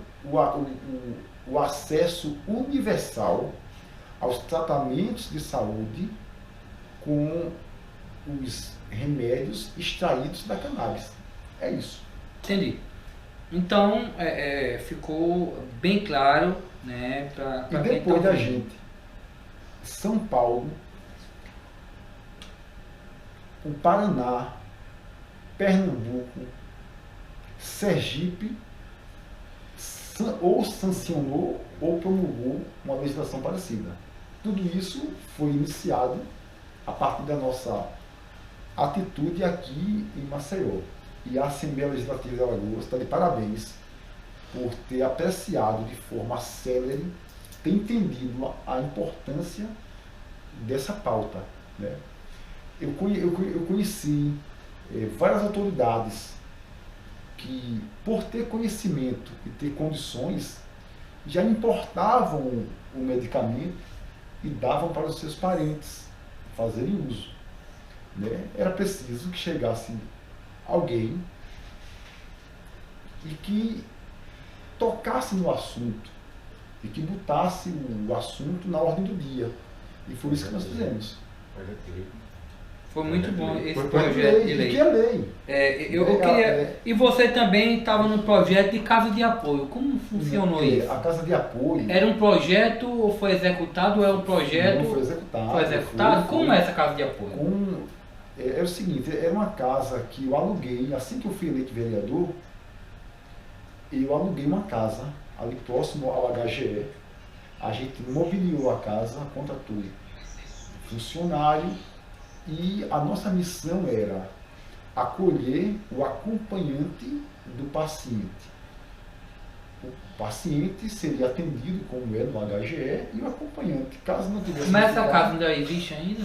o acesso universal aos tratamentos de saúde com os remédios extraídos da cannabis. É isso. Entendi. Então, ficou bem claro, né, para E depois da gente, São Paulo, o Paraná, Pernambuco, Sergipe, ou sancionou ou promulgou uma legislação parecida. Tudo isso foi iniciado a partir da nossa atitude aqui em Maceió. E a Assembleia Legislativa de Alagoas está de parabéns por ter apreciado de forma célere, ter entendido a importância dessa pauta, né? Eu conheci várias autoridades que, por ter conhecimento e ter condições, já importavam o medicamento e davam para os seus parentes fazerem uso, né? Era preciso que chegasse alguém e que tocasse no assunto e que botasse o assunto na ordem do dia. E foi isso que nós fizemos. Foi muito bom esse projeto de lei. Que é lei. Eu queria... E você também estava no projeto de casa de apoio. Como funcionou isso? A casa de apoio... Era um projeto ou foi executado ou é um projeto... Não, foi executado. Foi executado? Como é essa casa de apoio? É o seguinte, era uma casa que eu aluguei, assim que eu fui eleito vereador, eu aluguei uma casa ali próximo ao HGE. A gente mobiliou a casa, contratou funcionário e a nossa missão era acolher o acompanhante do paciente. O paciente seria atendido como é no HGE e o acompanhante, caso não tivesse... Mas essa casa ainda existe ainda?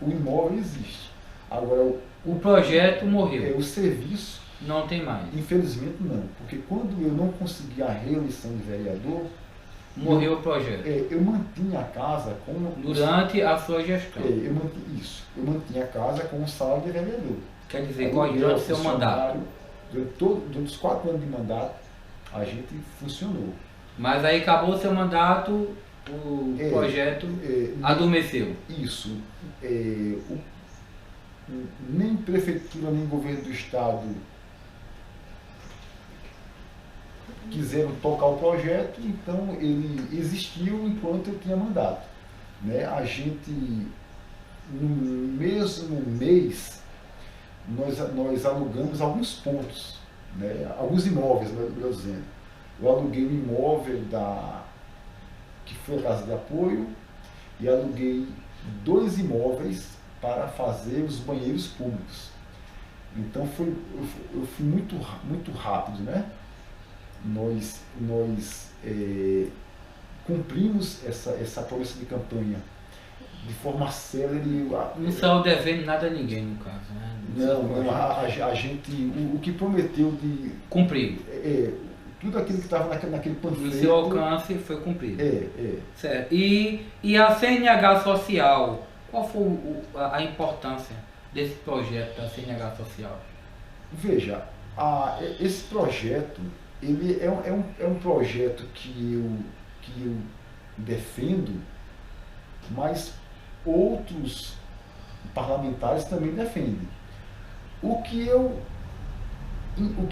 O imóvel existe. Agora, o projeto morreu. O serviço... Não tem mais. Infelizmente não, porque quando eu não consegui a reeleição de vereador... Morreu o projeto. Eu mantinha a casa com... Durante a sua gestão. Eu mantinha a casa com o salário de vereador. Quer dizer, durante o seu mandato. Durante os 4 anos de mandato, a gente funcionou. Mas aí acabou o seu mandato, o projeto adormeceu. Isso. Nem prefeitura, nem governo do estado quiseram tocar o projeto, então ele existiu enquanto eu tinha mandato, né? A gente, no mesmo mês, nós alugamos alguns pontos, né? Alguns imóveis, melhor dizendo. Eu aluguei um imóvel que foi a casa de apoio e aluguei 2 imóveis para fazer os banheiros públicos. Então eu fui muito rápido, né? Nós cumprimos essa promessa de campanha de forma célere. Não saiu devendo nada a ninguém, no caso, né? Não, a gente, o que prometeu de... Cumprir. Tudo aquilo que estava naquele panfleto... No seu alcance foi cumprido. Certo. E a CNH Social, qual foi a importância desse projeto da CNH Social? Veja, esse projeto, ele é um projeto que eu defendo, mas outros parlamentares também defendem. O que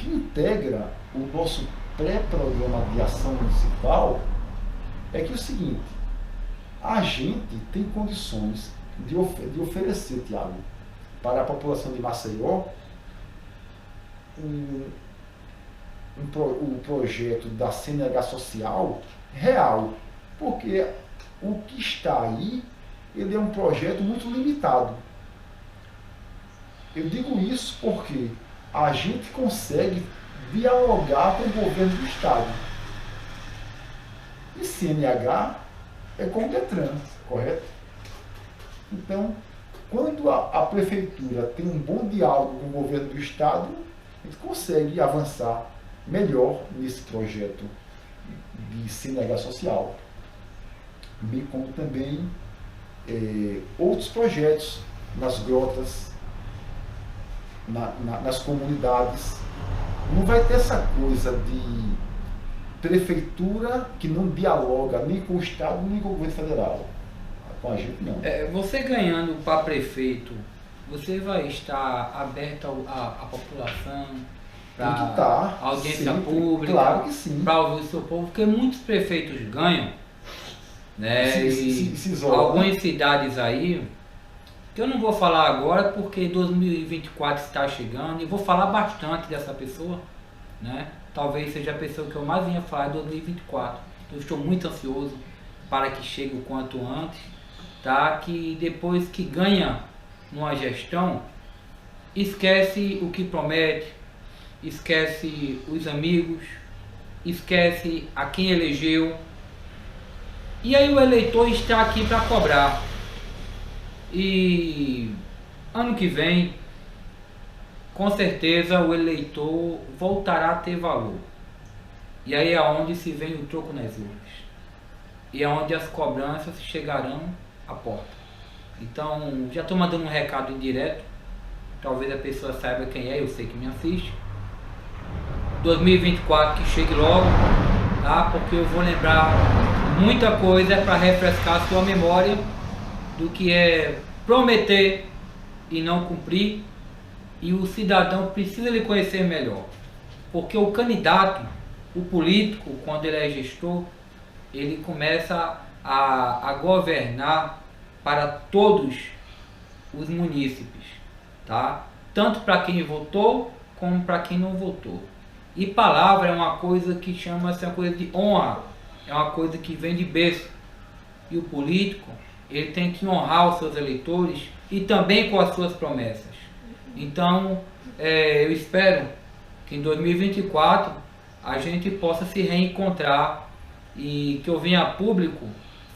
integra o nosso pré-programa de ação municipal é que é o seguinte: a gente tem condições de oferecer, Tiago, para a população de Maceió o projeto da CNH Social real, porque o que está aí, ele é um projeto muito limitado. Eu digo isso porque a gente consegue dialogar com o governo do estado. E CNH é com o Detran, correto? Então, quando a prefeitura tem um bom diálogo com o governo do estado, a gente consegue avançar melhor nesse projeto de CNH social, bem como também outros projetos nas grotas, nas comunidades. Não vai ter essa coisa de prefeitura que não dialoga nem com o Estado, nem com o governo federal. Com a gente, não. Você ganhando para prefeito, você vai estar aberto à população, para audiência sempre, pública, claro que sim, para ouvir o seu povo, porque muitos prefeitos ganham, né? Algumas cidades aí, que eu não vou falar agora porque 2024 está chegando, e vou falar bastante dessa pessoa, né? Talvez seja a pessoa que eu mais vinha falar em 2024. Eu estou muito ansioso para que chegue o quanto antes, tá? Que depois que ganha numa gestão, esquece o que promete, esquece os amigos, esquece a quem elegeu, e aí o eleitor está aqui para cobrar. E ano que vem, com certeza o eleitor voltará a ter valor. E aí é onde se vem o troco nas urnas. E é onde as cobranças chegarão à porta. Então, já estou mandando um recado indireto. Talvez a pessoa saiba quem é, eu sei que me assiste. 2024 que chegue logo, tá? Porque eu vou lembrar muita coisa para refrescar a sua memória do que é prometer e não cumprir. E o cidadão precisa lhe conhecer melhor, porque o candidato, o político, quando ele é gestor, ele começa a governar para todos os munícipes, tá? Tanto para quem votou como para quem não votou. E palavra é uma coisa que chama-se uma coisa de honra, é uma coisa que vem de berço. E o político, ele tem que honrar os seus eleitores e também com as suas promessas. Então, eu espero que em 2024 a gente possa se reencontrar e que eu venha a público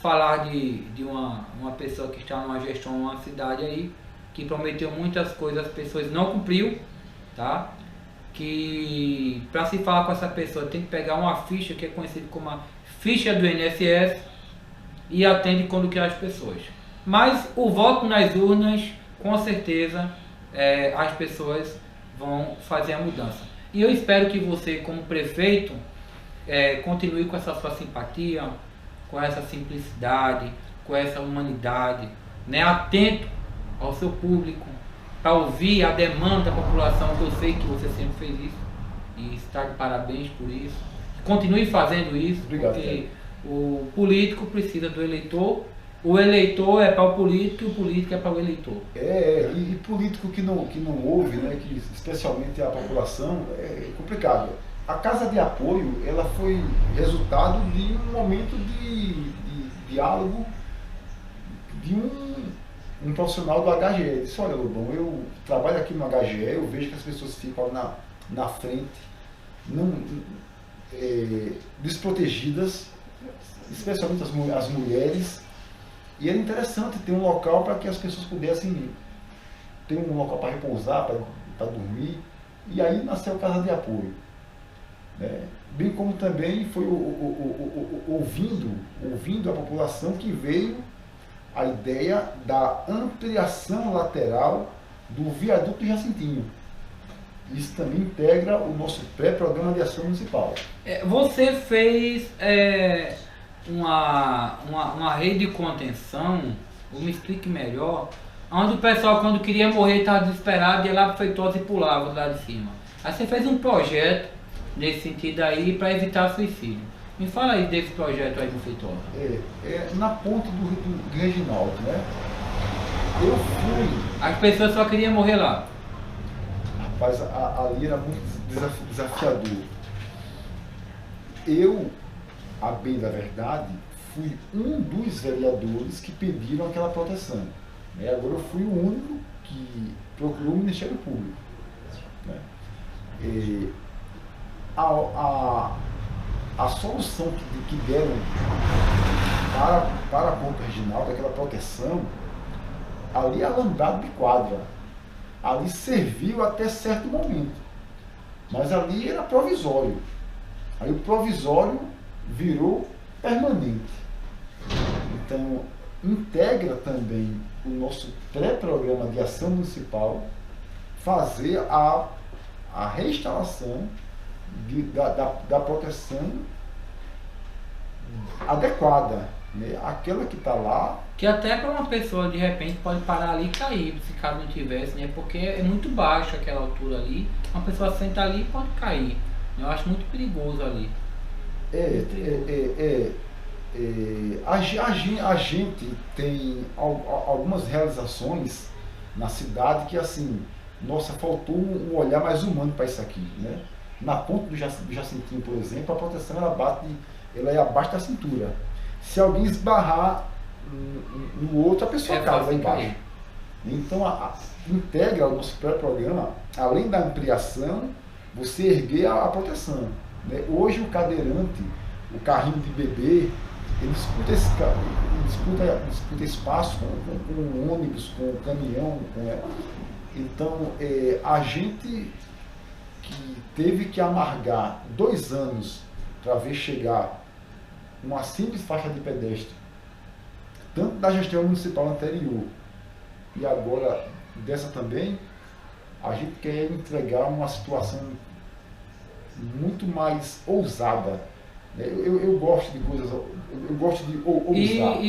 falar de uma pessoa que está numa gestão numa cidade aí, que prometeu muitas coisas, as pessoas não cumpriu, tá? Que para se falar com essa pessoa tem que pegar uma ficha que é conhecida como a ficha do INSS e atende quando quer as pessoas. Mas o voto nas urnas, com certeza, as pessoas vão fazer a mudança. E eu espero que você, como prefeito, continue com essa sua simpatia, com essa simplicidade, com essa humanidade, né? Atento ao seu público, para ouvir a demanda da população, que eu sei que você sempre fez isso, e está de parabéns por isso. Continue fazendo isso. Obrigado, porque o político precisa do eleitor. O eleitor é para o político e o político é para o eleitor. E político que não ouve, né, que especialmente a população, é complicado. A Casa de Apoio, ela foi resultado de um momento de diálogo de um profissional do HGE. Ele disse: olha, Lobão, eu trabalho aqui no HGE, eu vejo que as pessoas ficam na frente, desprotegidas, especialmente as mulheres. E era interessante ter um local para que as pessoas pudessem ter um local para repousar, para dormir. E aí nasceu a Casa de Apoio, né? Bem como também foi ouvindo a população que veio a ideia da ampliação lateral do viaduto de Jacintinho. Isso também integra o nosso pré-programa de ação municipal. Você fez uma rede de contenção, me explique melhor, onde o pessoal, quando queria morrer, estava desesperado, ia lá para a feitosa e pulava lá de cima. Aí você fez um projeto nesse sentido aí para evitar suicídio. Me fala aí desse projeto aí do Feitosa. Na ponta do Reginaldo, né? Eu fui... As pessoas só queriam morrer lá. Rapaz, ali era muito desafiador. Eu, a bem da verdade, fui um dos vereadores que pediram aquela proteção, né? Agora eu fui o único que procurou o Ministério Público, né? A solução que deram para a ponta Reginaldo, aquela proteção, ali é alambrado de quadra. Ali serviu até certo momento, mas ali era provisório. Aí o provisório virou permanente. Então, integra também o nosso pré-programa de ação municipal fazer a reinstalação da proteção adequada, né? Aquela que está lá. Que até para uma pessoa de repente pode parar ali e cair, se caso não tivesse, né? Porque é muito baixo aquela altura ali, uma pessoa senta ali e pode cair. Eu acho muito perigoso ali. A gente tem algumas realizações na cidade que, assim, nossa, faltou um olhar mais humano para isso aqui, né? Na ponta do Jacintinho, por exemplo, a proteção ela é abaixo da cintura. Se alguém esbarrar no outro, a pessoa cai lá embaixo. Então, integra o nosso pré-programa, além da ampliação, você erguer a proteção, né? Hoje o cadeirante, o carrinho de bebê, ele disputa espaço com o ônibus, com o caminhão. Então, a gente que teve que amargar 2 anos para ver chegar uma simples faixa de pedestre, tanto da gestão municipal anterior e agora dessa também, a gente quer entregar uma situação muito mais ousada. Eu gosto de coisas, eu gosto de ousar. Então,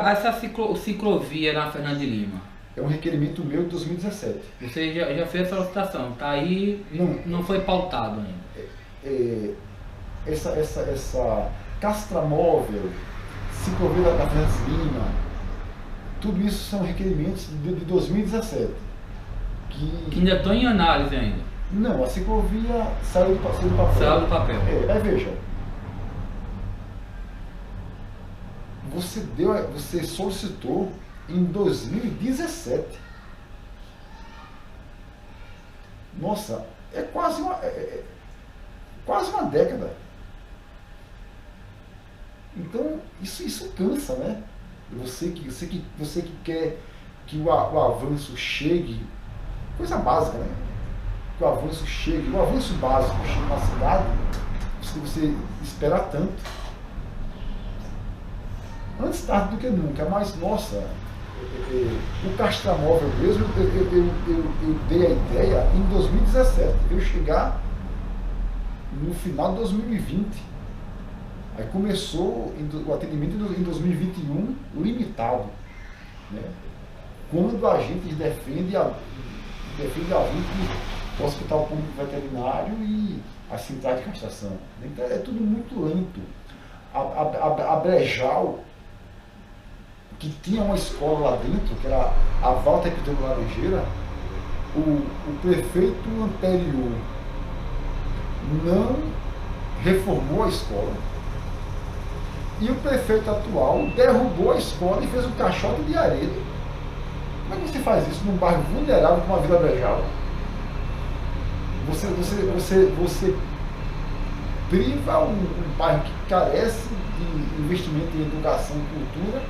essa ciclovia na Fernando de Lima? É um requerimento meu de 2017. Você já fez a solicitação, tá aí, não foi pautado ainda. Essa castramóvel, ciclovia da Fernando de Lima, tudo isso são requerimentos de 2017. Que ainda estão em análise ainda. Não, a ciclovia saiu do papel. Saiu do papel. Veja. Você solicitou em 2017. Nossa, é quase uma década. Então, isso cansa, né? Você que quer que o avanço chegue, coisa básica, né? Que o avanço básico chegue na cidade, você espera tanto. Antes tarde do que nunca, mas nossa, o castramóvel mesmo, eu dei a ideia em 2017, eu chegar no final de 2020. Aí começou o atendimento em 2021 limitado, né? Quando a gente defende a gente, o Hospital Público Veterinário e a centrais de castração. Então é tudo muito lento. A Brejal, que tinha uma escola lá dentro, que era a Walter Epidemio Laranjeira, o prefeito anterior não reformou a escola e o prefeito atual derrubou a escola e fez um caixote de areia. Como é que você faz isso num bairro vulnerável como a Vila Brejal? Você priva um bairro que carece de investimento em educação e cultura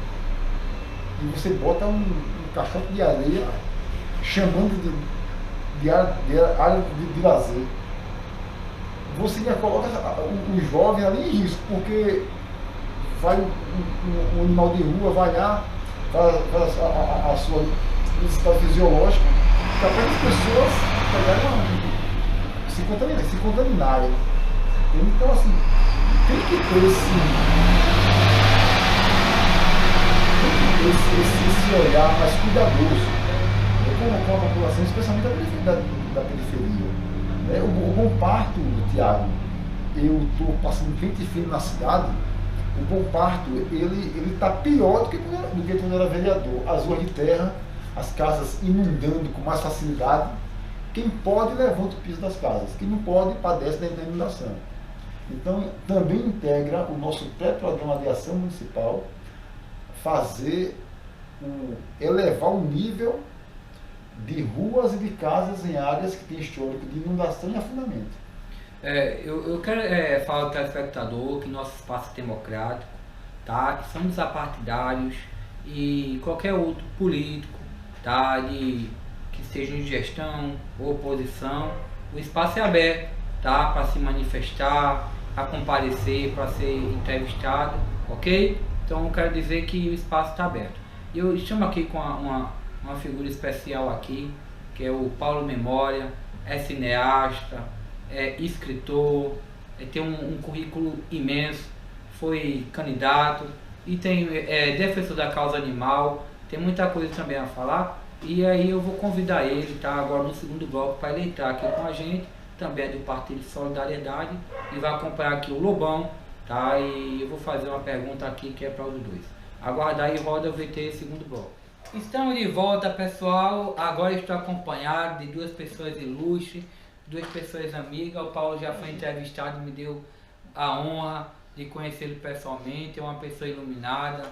e você bota um caixote de areia chamando de área de lazer. Você já coloca o jovem ali em risco, porque vai um animal de rua, vai lá, faz a sua necessidade fisiológica, capaz das pessoas pegarem se contaminarem. Então, assim, tem que ter esse olhar mais cuidadoso com a população, especialmente da periferia. O Bom Parto, Tiago, eu estou passando pente fino na cidade. O Bom Parto, ele está pior do que quando era vereador. As ruas de terra, as casas inundando com mais facilidade. Quem pode, levanta o piso das casas. Quem não pode, padece da inundação. Então, também integra o nosso pré-programa de ação municipal elevar o nível de ruas e de casas em áreas que têm histórico de inundação e afundamento. Eu quero falar ao telespectador que nosso espaço é democrático, tá? Que somos apartidários e qualquer outro político, tá? Que seja em gestão ou oposição, o espaço é aberto, tá? Para se manifestar a comparecer para ser entrevistado, ok? Então eu quero dizer que o espaço está aberto. Eu estamos aqui com uma figura especial aqui, que é o Paulo Memória, é cineasta, é escritor, tem um currículo imenso, foi candidato e é defensor da causa animal, tem muita coisa também a falar. E aí eu vou convidar ele, tá, agora no segundo bloco, para ele entrar aqui com a gente, também é do Partido de Solidariedade, e vai acompanhar aqui o Lobão, tá, e eu vou fazer uma pergunta aqui que é para os dois. Aguardar aí, roda o VT segundo bloco. Estamos de volta, pessoal. Agora estou acompanhado de duas pessoas ilustres, duas pessoas amigas. O Paulo já foi entrevistado, me deu a honra de conhecê-lo pessoalmente. É uma pessoa iluminada,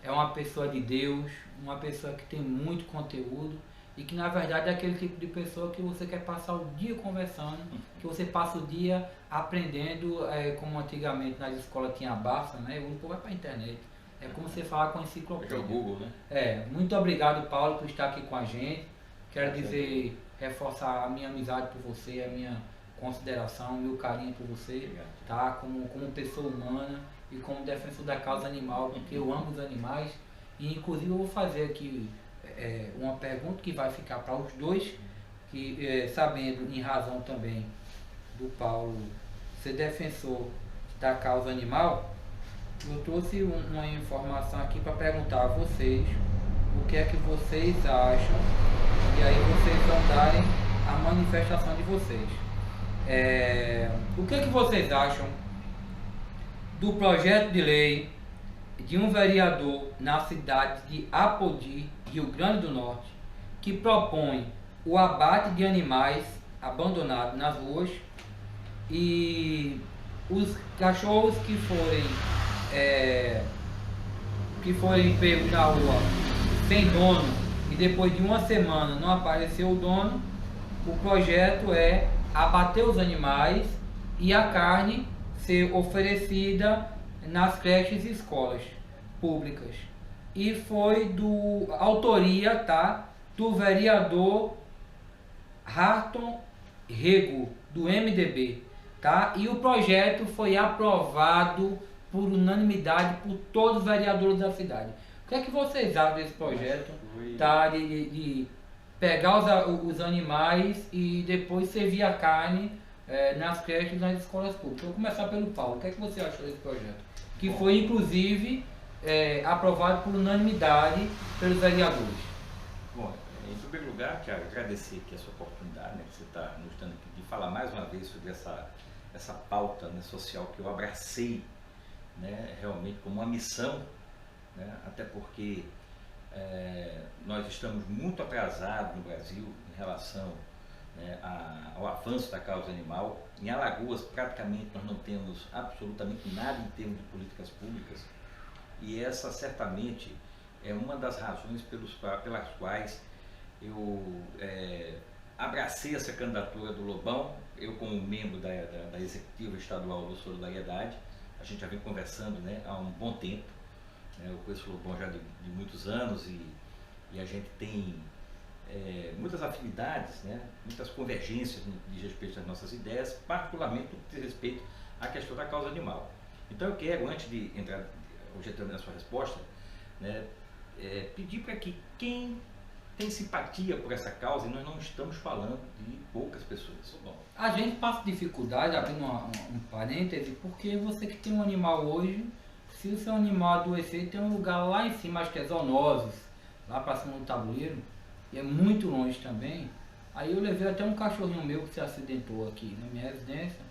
é uma pessoa de Deus, uma pessoa que tem muito conteúdo e que na verdade é aquele tipo de pessoa que você quer passar o dia conversando, que você passa o dia aprendendo, como antigamente nas escolas tinha a Barça, né? O povo vai para a internet. É como você falar com a enciclopédia. É o Google, né? Muito obrigado, Paulo, por estar aqui com a gente. Quero dizer, reforçar a minha amizade por você, a minha consideração, meu carinho por você, tá? Como pessoa humana e como defensor da causa animal, porque eu amo os animais. E inclusive eu vou fazer aqui uma pergunta que vai ficar para os dois, que sabendo em razão também do Paulo ser defensor da causa animal, eu trouxe uma informação aqui para perguntar a vocês o que é que vocês acham, e aí vocês vão darem a manifestação de vocês. O que é que vocês acham do projeto de lei de um vereador na cidade de Apodi, Rio Grande do Norte, que propõe o abate de animais abandonados nas ruas e os cachorros que forem pegos na rua sem dono e depois de uma semana não apareceu o dono, o projeto é abater os animais e a carne ser oferecida nas creches e escolas públicas. E foi autoria, tá, do vereador Harton Rego, do MDB, tá? E o projeto foi aprovado por unanimidade por todos os vereadores da cidade. O que é que vocês acham desse projeto, tá, de pegar os animais e depois servir a carne nas creches e nas escolas públicas? Vou começar pelo Paulo. O que é que você achou desse projeto? Que foi inclusive aprovado por unanimidade pelos vereadores. Bom, em primeiro lugar, quero agradecer aqui essa oportunidade, né, que você está nos dando aqui, de falar mais uma vez sobre essa pauta, né, social que eu abracei, né, realmente como uma missão, né, até porque nós estamos muito atrasados no Brasil em relação, né, ao avanço da causa animal. Em Alagoas, praticamente, nós não temos absolutamente nada em termos de políticas públicas, e essa certamente é uma das razões pelas quais eu abracei essa candidatura do Lobão. Eu, como membro da Executiva Estadual do Solidariedade, a gente já vem conversando, né, há um bom tempo, né, eu conheço o Lobão já de muitos anos e a gente tem muitas afinidades, né, muitas convergências de respeito às nossas ideias, particularmente no que diz respeito à questão da causa animal. Então eu quero, antes de entrar objetando na sua resposta, né, pedir para que quem tem simpatia por essa causa, e nós não estamos falando de poucas pessoas. Bom, a gente passa dificuldade, abrindo um parêntese, porque você que tem um animal hoje, se o seu animal adoecer, tem um lugar lá em cima, acho que é Zoonoses, lá para cima do tabuleiro, e é muito longe também. Aí eu levei até um cachorrinho meu que se acidentou aqui na minha residência,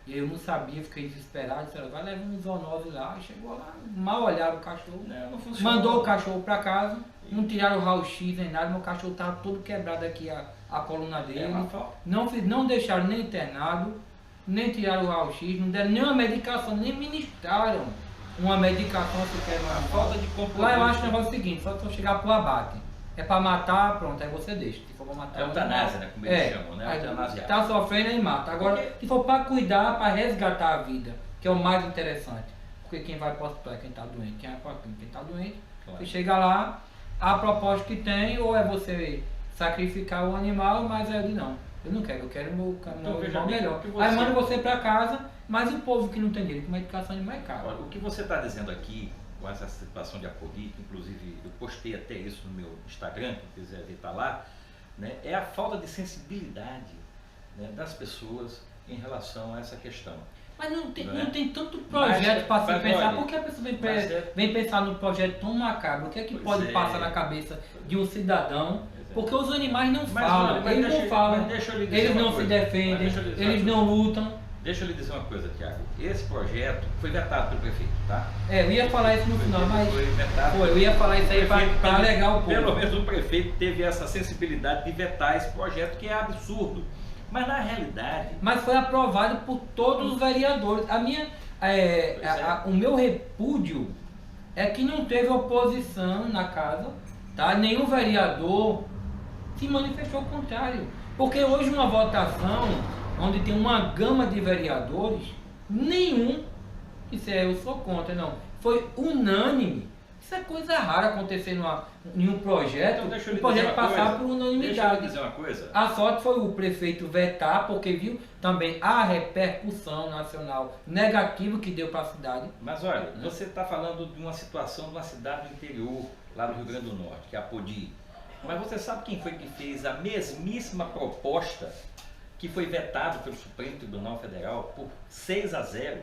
e eu não sabia, fiquei desesperado, disse, vai levar um zoonose lá. Chegou lá, mal olharam o cachorro, não mandou o cachorro para casa, não tiraram o raio-x nem nada, meu cachorro estava todo quebrado aqui, a coluna dele, não deixaram nem internado, nem tiraram o raio-x, não deram nenhuma medicação, nem ministraram uma medicação sequer. Falta de compromisso. Lá eu acho o negócio seguinte, só chegar pro abate. É para matar, pronto, aí você deixa. Se for para matar, eutanásia, né? Como eles chamam, né? Eutanásia. Tá sofrendo aí mata. Agora, se for para cuidar, para resgatar a vida, que é o mais interessante. Porque quem vai para o hospital é quem está doente. Quem vai para quem está doente, claro. Você chega lá, a proposta que tem, ou é você sacrificar o animal, mas ele não. Eu não quero, eu quero o meu Então, veja animal bem, melhor. o que Aí você- manda você para casa, mas o povo que não tem dinheiro, com uma educação animal é caro. Olha, o que você está dizendo aqui, com essa situação de acolhida, inclusive eu postei até isso no meu Instagram, quem quiser ver está lá, né, é a falta de sensibilidade, né, das pessoas em relação a essa questão. Mas não tem, Não é? não tem tanto projeto para se mas pensar. olha, Por que a pessoa mas é- vem pensar num projeto tão macabro? O que é que Pois pode é. passar na cabeça de um cidadão? Pois é. Porque os animais não Mas falam, olha, mas eles deixa- não falam, mas deixa eu lhe dizer eles uma não se coisa. Mas defendem, deixa eu lhe dizer uma eles coisa. não lutam. Deixa eu lhe dizer uma coisa, Tiago. Esse projeto foi vetado pelo prefeito, tá? Eu ia falar isso no final, mas Foi vetado. eu ia falar isso aí O prefeito para teve- alegar o povo. Pelo menos o prefeito teve essa sensibilidade de vetar esse projeto, que é absurdo. Mas na realidade, Mas foi aprovado por todos os vereadores. O meu repúdio é que não teve oposição na casa, tá? Nenhum vereador se manifestou ao contrário. Porque hoje uma votação onde tem uma gama de vereadores, nenhum disse eu sou contra, não. Foi unânime. Isso é coisa rara acontecer em um projeto, então deixa eu o lhe projeto dizer uma passar coisa. por Deixa eu lhe unanimidade. dizer uma coisa. A sorte foi o prefeito vetar, porque viu também a repercussão nacional negativa que deu para a cidade. Mas olha, você está falando de uma situação de uma cidade do interior, lá do Rio Grande do Norte, que é a Podi. Mas você sabe quem foi que fez a mesmíssima proposta que foi vetada pelo Supremo Tribunal Federal por 6-0?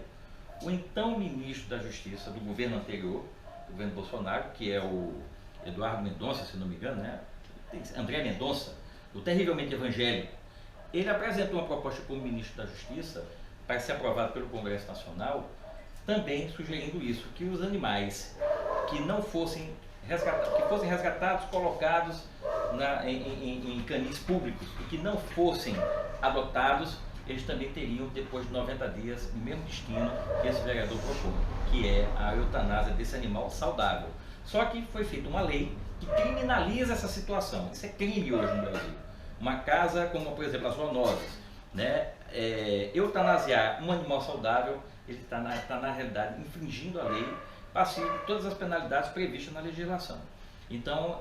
O então ministro da Justiça do governo anterior, do governo Bolsonaro, que é o Eduardo Mendonça, se não me engano, né? André Mendonça, o terrivelmente evangélico. Ele apresentou uma proposta como ministro da Justiça para ser aprovado pelo Congresso Nacional, também sugerindo isso, que os animais que não fossem resgatados, que fossem resgatados, colocados em canis públicos e que não fossem adotados, eles também teriam, depois de 90 dias, o mesmo destino que esse vereador propõe, que é a eutanásia desse animal saudável. Só que foi feita uma lei que criminaliza essa situação. Isso é crime hoje no Brasil. Uma casa como, por exemplo, as zoonoses, né? Eutanasiar um animal saudável, ele está na realidade infringindo a lei, passivo de todas as penalidades previstas na legislação. Então,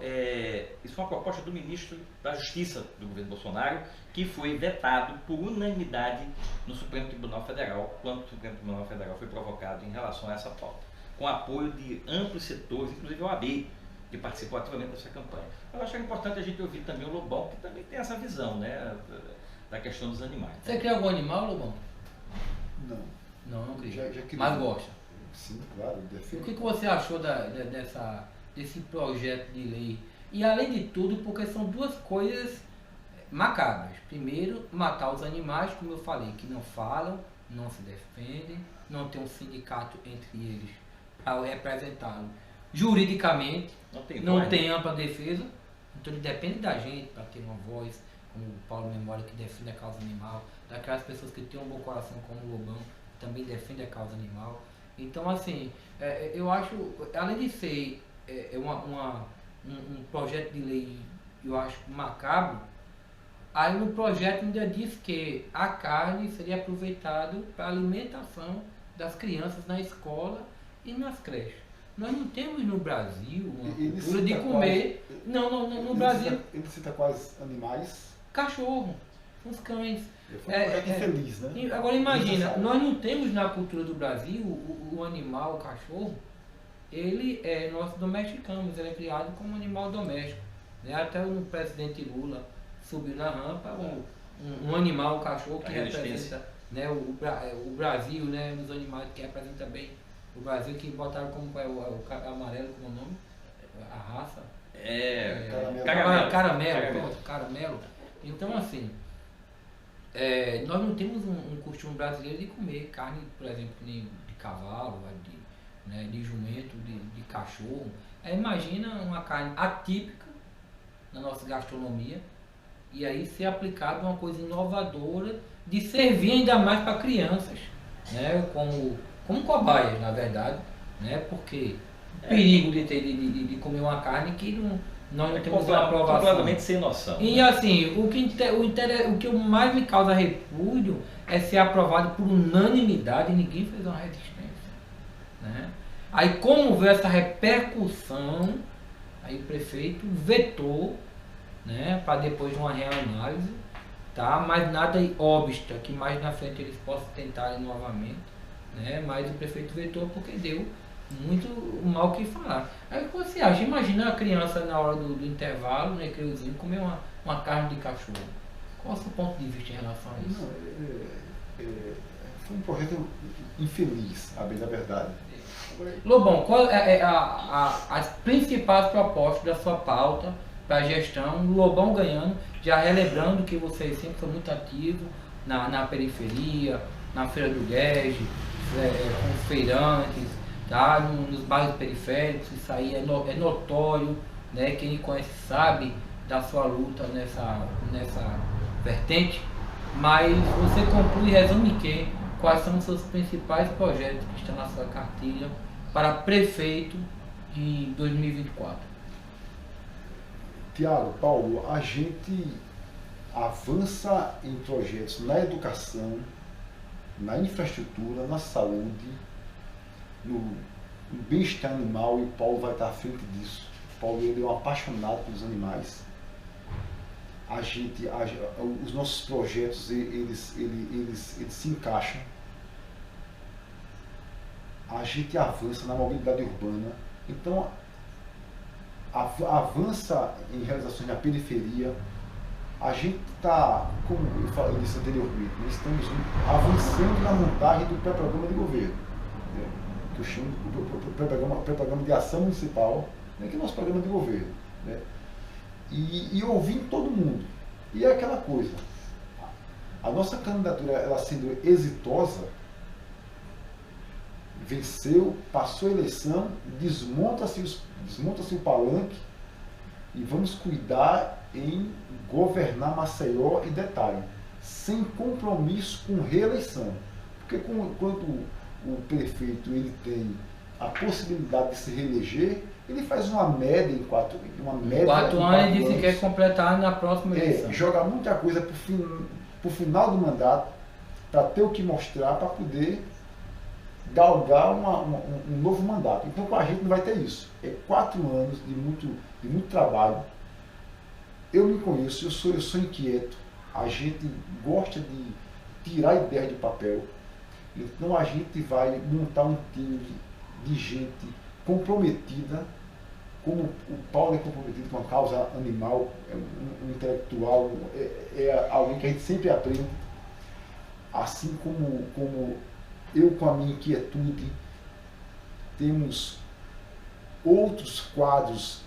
isso foi uma proposta do ministro da Justiça do governo Bolsonaro, que foi vetado por unanimidade no Supremo Tribunal Federal, quando o Supremo Tribunal Federal foi provocado em relação a essa pauta, com apoio de amplos setores, inclusive o AB, que participou ativamente dessa campanha. Eu acho que é importante a gente ouvir também o Lobão, que também tem essa visão, né, da questão dos animais. Você cria algum animal, Lobão? Não. Não cria. Já criei. Mas gosta. Sim, claro, O defendo. que você achou desse projeto de lei? E além de tudo, porque são duas coisas macabras. Primeiro, matar os animais, como eu falei, que não falam, não se defendem, não tem um sindicato entre eles para representá-lo juridicamente, não voz, tem ampla defesa, então ele depende da gente para ter uma voz, como o Paulo Memória, que defende a causa animal, daquelas pessoas que têm um bom coração como o Lobão, que também defende a causa animal. Então, assim, eu acho, além de ser um projeto de lei, eu acho macabro, aí no projeto ainda diz que a carne seria aproveitada para alimentação das crianças na escola e nas creches. Nós não temos no Brasil uma cultura de comer. No Brasil, Ele cita quais animais? cachorro, os cães. Foi um projeto feliz, né? Agora imagina, Necessário. nós não temos na cultura do Brasil o animal, o cachorro, nós domesticamos, ele é criado como animal doméstico. Né? Até o presidente Lula subiu na rampa um animal, um cachorro que representa, né, o Brasil, né, dos animais que representa bem o Brasil, que botaram como o amarelo como nome, a raça. Caramelo. Então assim, nós não temos um costume brasileiro de comer carne, por exemplo, de cavalo, de jumento, de cachorro. Imagina uma carne atípica na nossa gastronomia e aí ser aplicado uma coisa inovadora de servir ainda mais para crianças, né? Como cobaias, na verdade, né? Porque o perigo de comer uma carne que nós não temos uma aprovação. Completamente sem noção. E assim, o que mais me causa repúdio é ser aprovado por unanimidade e ninguém fez uma resistência. Né? Aí como veio essa repercussão, aí o prefeito vetou, né, para depois de uma reanálise, tá? Mas nada obsta que mais na frente eles possam tentar novamente, né? Mas o prefeito vetou porque deu muito mal o que falar. Aí o que você acha? Imagina a criança na hora do intervalo, né, recreiozinho, comer uma carne de cachorro. Qual é o seu ponto de vista em relação a isso? Foi um projeto infeliz, a bem da verdade. Lobão, qual é as principais propostas da sua pauta para a gestão? Lobão ganhando, já relembrando que vocês sempre foram muito ativos na periferia, na Feira do Guedes, com os feirantes, tá? Nos bairros periféricos, isso aí é notório, né? Quem conhece sabe da sua luta nessa vertente, mas você conclui e resume quais são os seus principais projetos que estão na sua cartilha para prefeito de 2024? Tiago, Paulo, a gente avança em projetos na educação, na infraestrutura, na saúde, no bem-estar animal, e o Paulo vai estar à frente disso. O Paulo, ele é um apaixonado pelos animais. Os nossos projetos, eles se encaixam. A gente avança na mobilidade urbana, então avança em realizações na periferia. A gente está, como eu disse anteriormente, nós estamos avançando na montagem do pré-programa de governo, né, que eu chamo de pré-programa de ação municipal, né, que é o nosso programa de governo, né, e ouvindo todo mundo. E é aquela coisa, a nossa candidatura, ela sendo exitosa, venceu, passou a eleição, desmonta-se o palanque e vamos cuidar em governar Maceió, e detalhe, sem compromisso com reeleição. Porque quando o prefeito ele tem a possibilidade de se reeleger, ele faz uma média em 4 anos e disse que quer completar na próxima eleição. Joga muita coisa para o final do mandato, para ter o que mostrar, para poder galgar um novo mandato. Então com a gente não vai ter isso. É 4 anos de muito trabalho. Eu me conheço, eu sou inquieto, a gente gosta de tirar ideias de papel, então a gente vai montar um time de gente comprometida, como o Paulo é comprometido com a causa animal, é um intelectual, é alguém que a gente sempre aprende, assim como eu com a minha inquietude. Temos outros quadros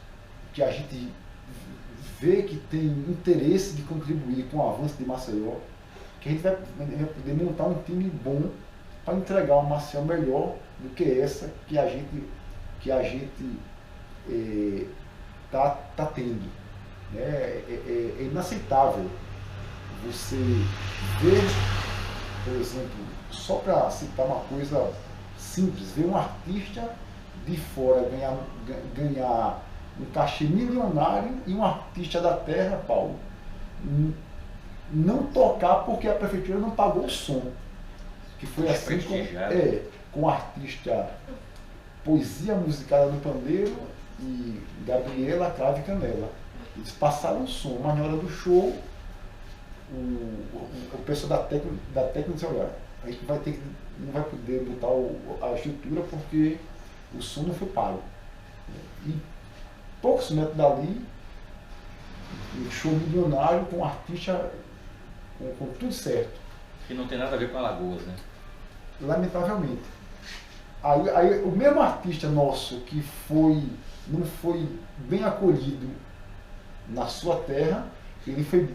que a gente vê que tem interesse de contribuir com o avanço de Maceió, que a gente vai poder montar um time bom para entregar uma Maceió melhor do que essa que a gente tá tendo. É inaceitável você ver, por exemplo, só para citar uma coisa simples, ver um artista de fora ganhar um cachê milionário e um artista da terra, Paulo, não tocar porque a prefeitura não pagou o som. Que foi assim com o artista Poesia Musicada no Pandeiro e Gabriela Cravo e Canela. Eles passaram o som, mas na hora do show o pessoal da técnica disse: olha, a gente não vai poder botar a estrutura porque o som não foi pago. E poucos metros dali, um show milionário com um artista com tudo certo. Que não tem nada a ver com Alagoas, né? Lamentavelmente. Aí o mesmo artista nosso que não foi bem acolhido na sua terra, ele foi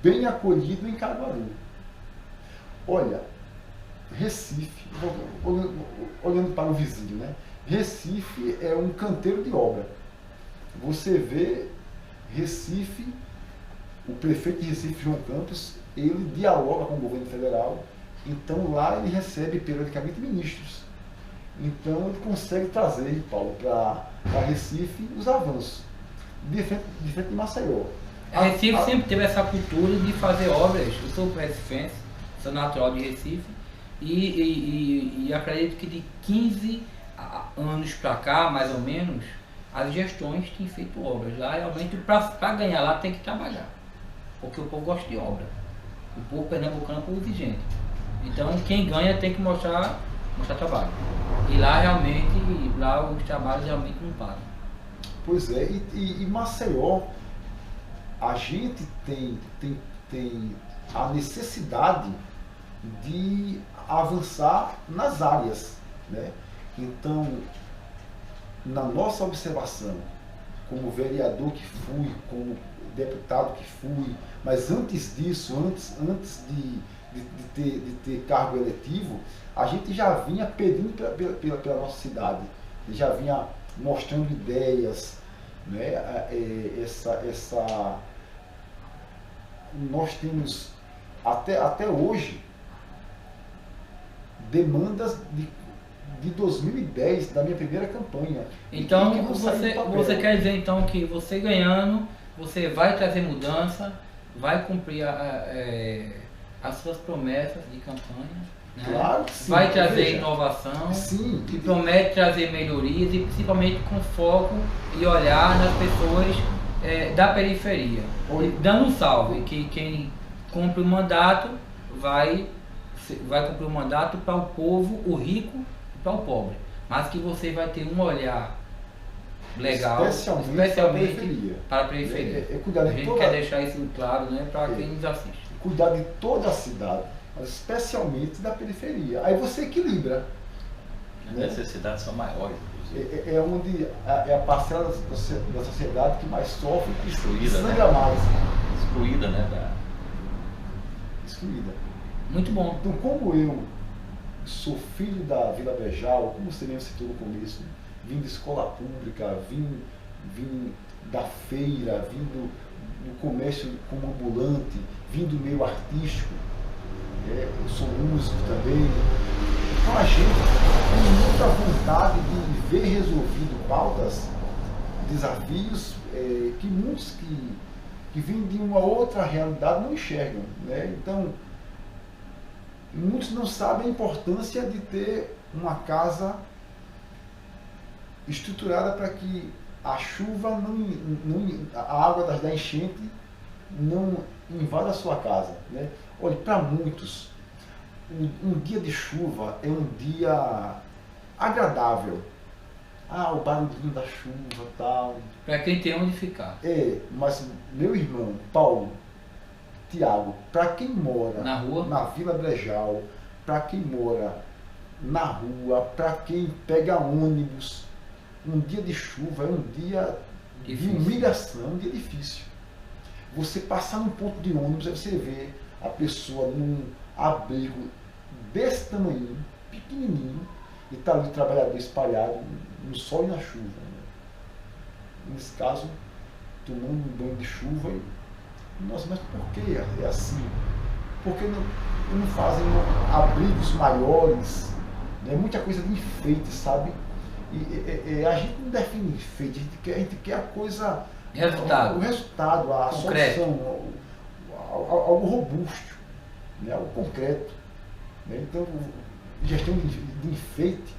bem acolhido em Caruaru. Olha, Recife, olhando para o vizinho, né? Recife é um canteiro de obra. Você vê Recife, o prefeito de Recife, João Campos, ele dialoga com o governo federal, então lá ele recebe periodicamente ministros. Então ele consegue trazer, Paulo, para Recife os avanços, diferente de Maceió. Recife sempre teve essa cultura de fazer obras. Eu sou recifense, sou natural de Recife, e acredito que de 15 anos para cá, mais ou menos, as gestões têm feito obras. Lá realmente, para ganhar lá, tem que trabalhar, porque o povo gosta de obra. O povo pernambucano é um povo exigente. Então quem ganha tem que mostrar trabalho. E lá realmente, lá os trabalhos realmente não param. Pois é, e Maceió, a gente tem a necessidade de avançar nas áreas, né? Então, na nossa observação, como vereador que fui, como deputado que fui, mas antes disso, antes de ter cargo eletivo, a gente já vinha pedindo pela nossa cidade, já vinha mostrando ideias, né? Nós temos até hoje demandas de 2010, da minha primeira campanha. Então você quer dizer então que você ganhando, você vai trazer mudança, vai cumprir as suas promessas de campanha, né? Claro que sim. Vai trazer inovação, sim, e promete trazer melhorias e principalmente com foco e olhar nas pessoas da periferia. Dando um salve, que quem cumpre o mandato vai cumprir o mandato para o povo, o rico e para o pobre. Mas que você vai ter um olhar legal, especialmente para a periferia. A gente quer deixar isso claro, né, para quem nos assiste. Cuidar de toda a cidade, mas especialmente da periferia. Aí você equilibra. As necessidades são maiores, inclusive. É onde é a parcela da sociedade que mais sofre, que excluída, sangra mais. Excluída, né? Excluída. Muito bom. Então, como eu sou filho da Vila Brejal, como você mesmo citou no começo, vim de escola pública, vim da feira, vim do comércio como ambulante, vim do meio artístico, eu sou músico também. Então a gente tem muita vontade de ver resolvido pautas, desafios que muitos que vêm de uma outra realidade não enxergam, né? Então, muitos não sabem a importância de ter uma casa estruturada para que a chuva a água da enchente não invada a sua casa, né? Olha, para muitos, um dia de chuva é um dia agradável. O barulhinho da chuva, tal. Para quem tem onde ficar. Mas meu irmão, Paulo, Tiago, para quem mora na rua, na Vila Brejal, para quem mora na rua, para quem pega ônibus, um dia de chuva é um dia de humilhação, um dia difícil. Você passar num ponto de ônibus, aí você vê a pessoa num abrigo desse tamanho, pequenininho, e está ali o trabalhador espalhado no sol e na chuva, né? Nesse caso, tomando um banho de chuva e... Nossa, mas por que é assim? Por que não fazem abrigos maiores, né? Muita coisa de enfeite, sabe? E a gente não define enfeite, a gente quer a coisa... Resultado. O resultado, a concreto. Solução, algo robusto, né? Algo concreto, né? Então, gestão de enfeite,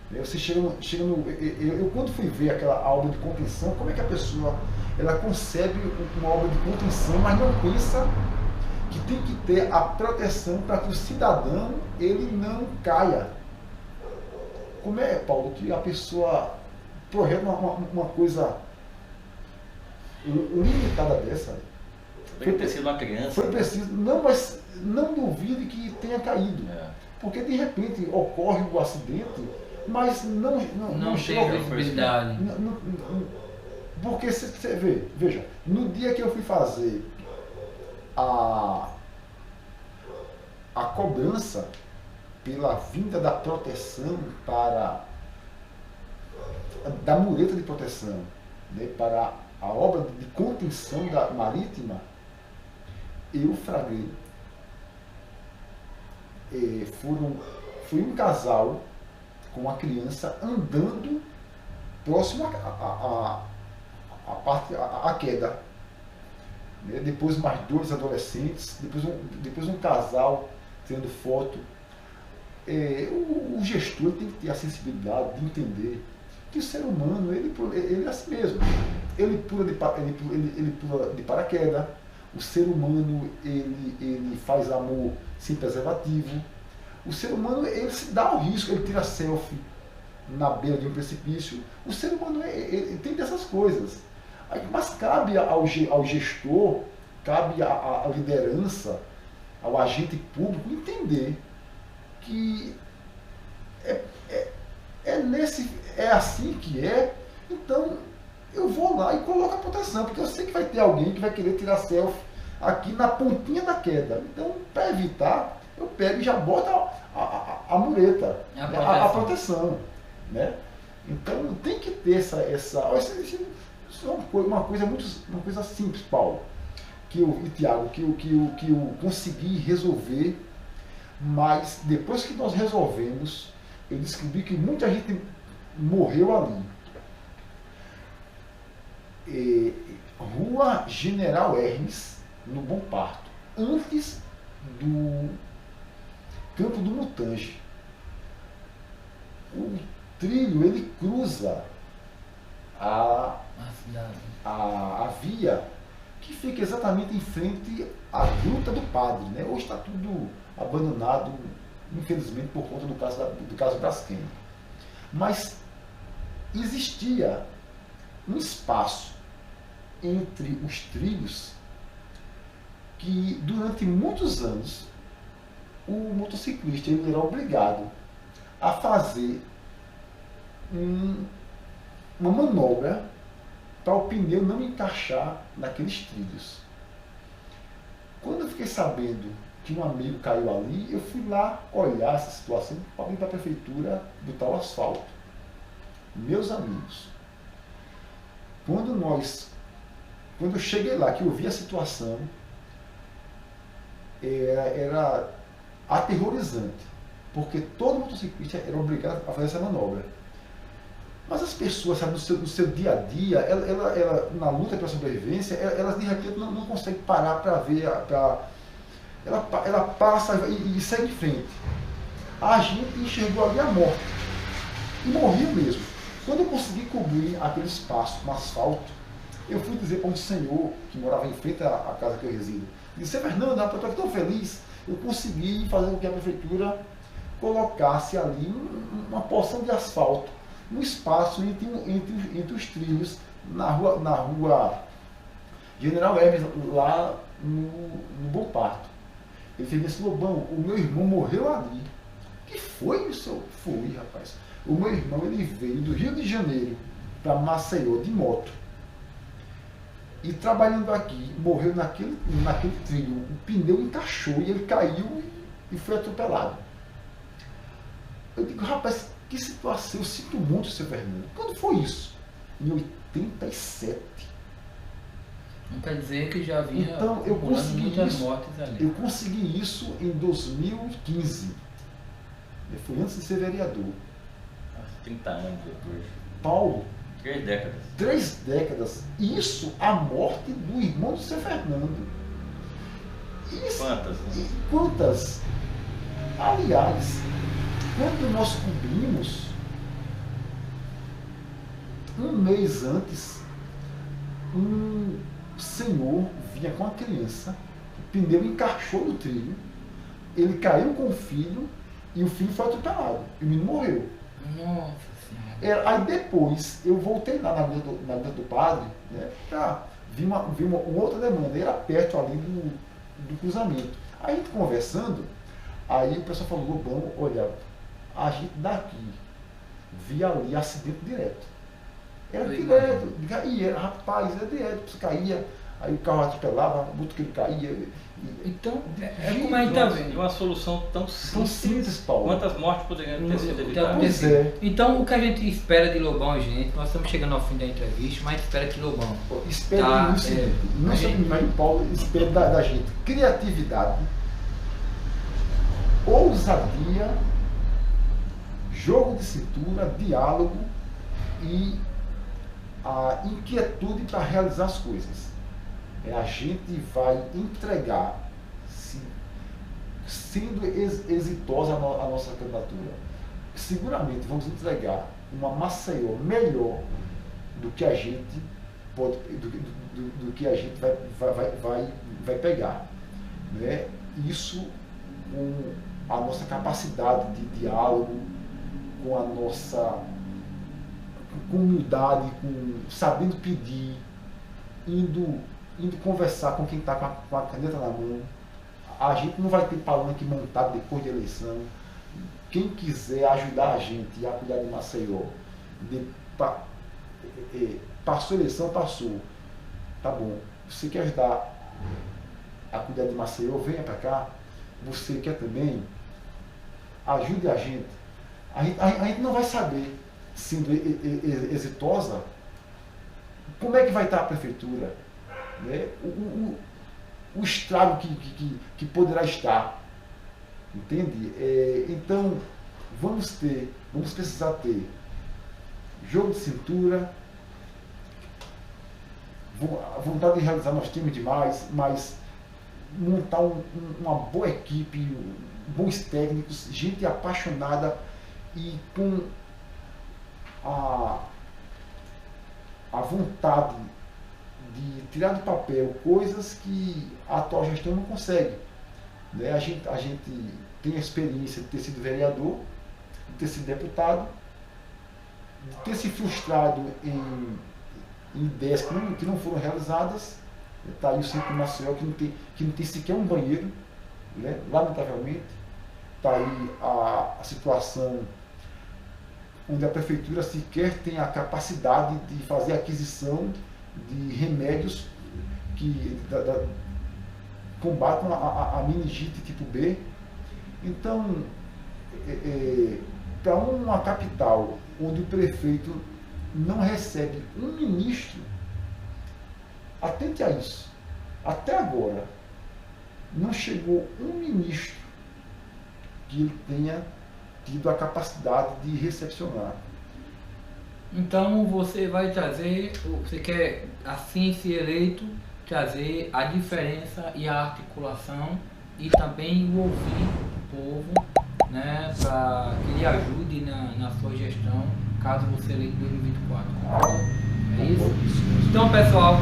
né? Você chega no... Eu quando fui ver aquela obra de contenção, como é que a pessoa ela concebe uma obra de contenção, mas não pensa que tem que ter a proteção para que o cidadão ele não caia. Como é, Paulo, que a pessoa projeta uma coisa limitada dessa? Foi preciso uma criança. Foi preciso. Não, mas não duvide que tenha caído. Porque de repente ocorre o acidente, mas não chega tem visibilidade. Porque você veja, no dia que eu fui fazer a cobrança pela vinda da proteção da mureta de proteção, né, para a obra de contenção da marítima, eu fraguei. Foi um casal com uma criança andando próximo à queda, né? Depois mais 2 adolescentes, depois um casal tirando foto. O gestor tem que ter a sensibilidade de entender que o ser humano ele é assim mesmo. Ele pula de paraquedas, O ser humano, ele faz amor sem preservativo. O ser humano, ele se dá ao risco, ele tira selfie na beira de um precipício. O ser humano, ele tem dessas coisas. Mas cabe ao gestor, cabe à liderança, ao agente público entender que é assim que é. Então eu vou lá e coloco a proteção, porque eu sei que vai ter alguém que vai querer tirar selfie aqui na pontinha da queda. Então, para evitar, eu pego e já boto a mureta, a proteção, né? Então tem que ter essa isso é uma coisa simples, Paulo, e Tiago, que eu consegui resolver, mas depois que nós resolvemos, eu descobri que muita gente morreu ali. Rua General Hermes, no Bom Parto, antes do Campo do Mutange. O trilho, ele cruza a via que fica exatamente em frente à Gruta do Padre, né? Hoje está tudo abandonado, infelizmente, por conta do caso Braskem. Mas existia um espaço entre os trilhos que, durante muitos anos, o motociclista ele era obrigado a fazer uma manobra para o pneu não encaixar naqueles trilhos. Quando eu fiquei sabendo que um amigo caiu ali, eu fui lá olhar essa situação para ir para a prefeitura botar o asfalto. Meus amigos, quando eu cheguei lá, que eu vi a situação, era aterrorizante, porque todo motociclista era obrigado a fazer essa manobra. Mas as pessoas, sabe, no seu dia a dia, ela na luta pela sobrevivência, elas de repente não conseguem parar para ver, ela passa e segue em frente. A gente enxergou ali a morte e morreu mesmo. Quando eu consegui cobrir aquele espaço com asfalto, eu fui dizer para um senhor que morava em frente à casa que eu resido, disse: Fernando, eu estou tão feliz, eu consegui fazer com que a prefeitura colocasse ali uma porção de asfalto no espaço entre os trilhos, na rua General Hermes, lá no Bom Parto. Ele fez esse: Lobão, o meu irmão morreu ali. Que foi isso? Foi, rapaz. O meu irmão, ele veio do Rio de Janeiro para Maceió de moto. E trabalhando aqui, morreu naquele trilho. O pneu encaixou e ele caiu e foi atropelado. Eu digo: rapaz, que situação, eu sinto muito, seu Fernando. Quando foi isso? Em 87. Não quer dizer que já havia então, eu consegui muitas mortes ali. Eu consegui isso em 2015. Foi antes de ser vereador. 30 anos depois. Paulo, 3 décadas. 3 décadas. Isso, a morte do irmão do seu Fernando. Isso, Quantas, né? Quantas? Aliás, quando nós cobrimos, um mês antes, um senhor vinha com a criança, o pneu encaixou no trilho, ele caiu com o filho e o filho foi atropelado. E o menino morreu. Nossa Senhora. Aí depois eu voltei lá na Gruta do Padre, né, vi uma outra demanda, era perto ali do cruzamento. Aí a gente conversando, aí o pessoal falou: Lobão, olha, a gente daqui via ali acidente direto. Era direto, e era, rapaz, era direto, você caía, aí o carro atropelava, o motoqueiro caía. Então, como a gente está vendo. E uma solução tão simples, Paulo. Quantas mortes poderiam ter sido evitadas? Pois é. Então, o que a gente espera de Lobão, gente, nós estamos chegando ao fim da entrevista, mas espera que Lobão. Espera no seguinte, não só de mim, mas de Paulo, espera da gente criatividade, ousadia, jogo de cintura, diálogo e a inquietude para realizar as coisas. A gente vai entregar, sendo exitosa a nossa candidatura, seguramente vamos entregar uma Maceió melhor do que a gente do que a gente vai pegar, né? Isso com a nossa capacidade de diálogo, com a nossa com humildade, sabendo pedir, indo conversar com quem está com a caneta na mão. A gente não vai ter palanque montado depois da eleição. Quem quiser ajudar a gente a cuidar de Maceió, passou a eleição, passou. Tá bom. Você quer ajudar a cuidar de Maceió, venha para cá. Você quer também, ajude a gente. A gente não vai saber, sendo exitosa, como é que vai estar a prefeitura, né? O estrago que poderá estar, entende? Então, vamos precisar ter jogo de cintura, vontade de realizar nós temos demais, mas montar uma boa equipe, bons técnicos, gente apaixonada e com a vontade de tirar do papel coisas que a atual gestão não consegue, né? A gente tem a experiência de ter sido vereador, de ter sido deputado, de ter se frustrado em ideias que não foram realizadas. Está aí o centro de Maceió que não tem sequer um banheiro, né? Lamentavelmente. Está aí a situação onde a prefeitura sequer tem a capacidade de fazer aquisição de remédios que combatam a meningite tipo B. Então, para uma capital onde o prefeito não recebe um ministro, atente a isso. Até agora, não chegou um ministro que ele tenha tido a capacidade de recepcionar. Então você vai trazer, você quer, assim se eleito, trazer a diferença e a articulação e também o ouvir o povo, né, para que ele ajude na sua gestão, caso você eleito em 2024. É isso? Então, pessoal,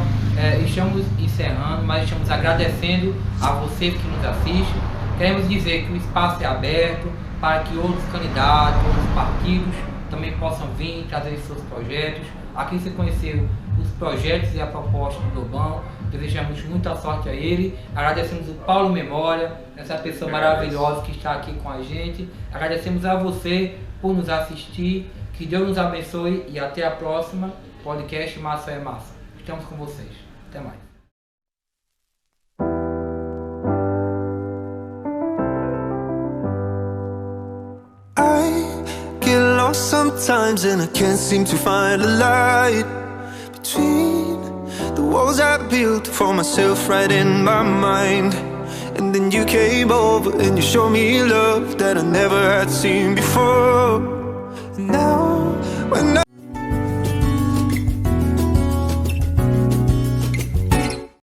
estamos encerrando, mas estamos agradecendo a você que nos assiste. Queremos dizer que o espaço é aberto para que outros candidatos, outros partidos também possam vir trazer seus projetos. Aqui você conheceu os projetos e a proposta do Lobão. Desejamos muita sorte a ele. Agradecemos o Paulo Memória, essa pessoa maravilhosa que está aqui com a gente. Agradecemos a você por nos assistir. Que Deus nos abençoe e até a próxima. Podcast Massa é Massa. Estamos com vocês. Até mais. Sometimes and I can't seem to find a light between the walls I built for myself right in my mind. And then you came over and you showed me love that I never had seen before. And now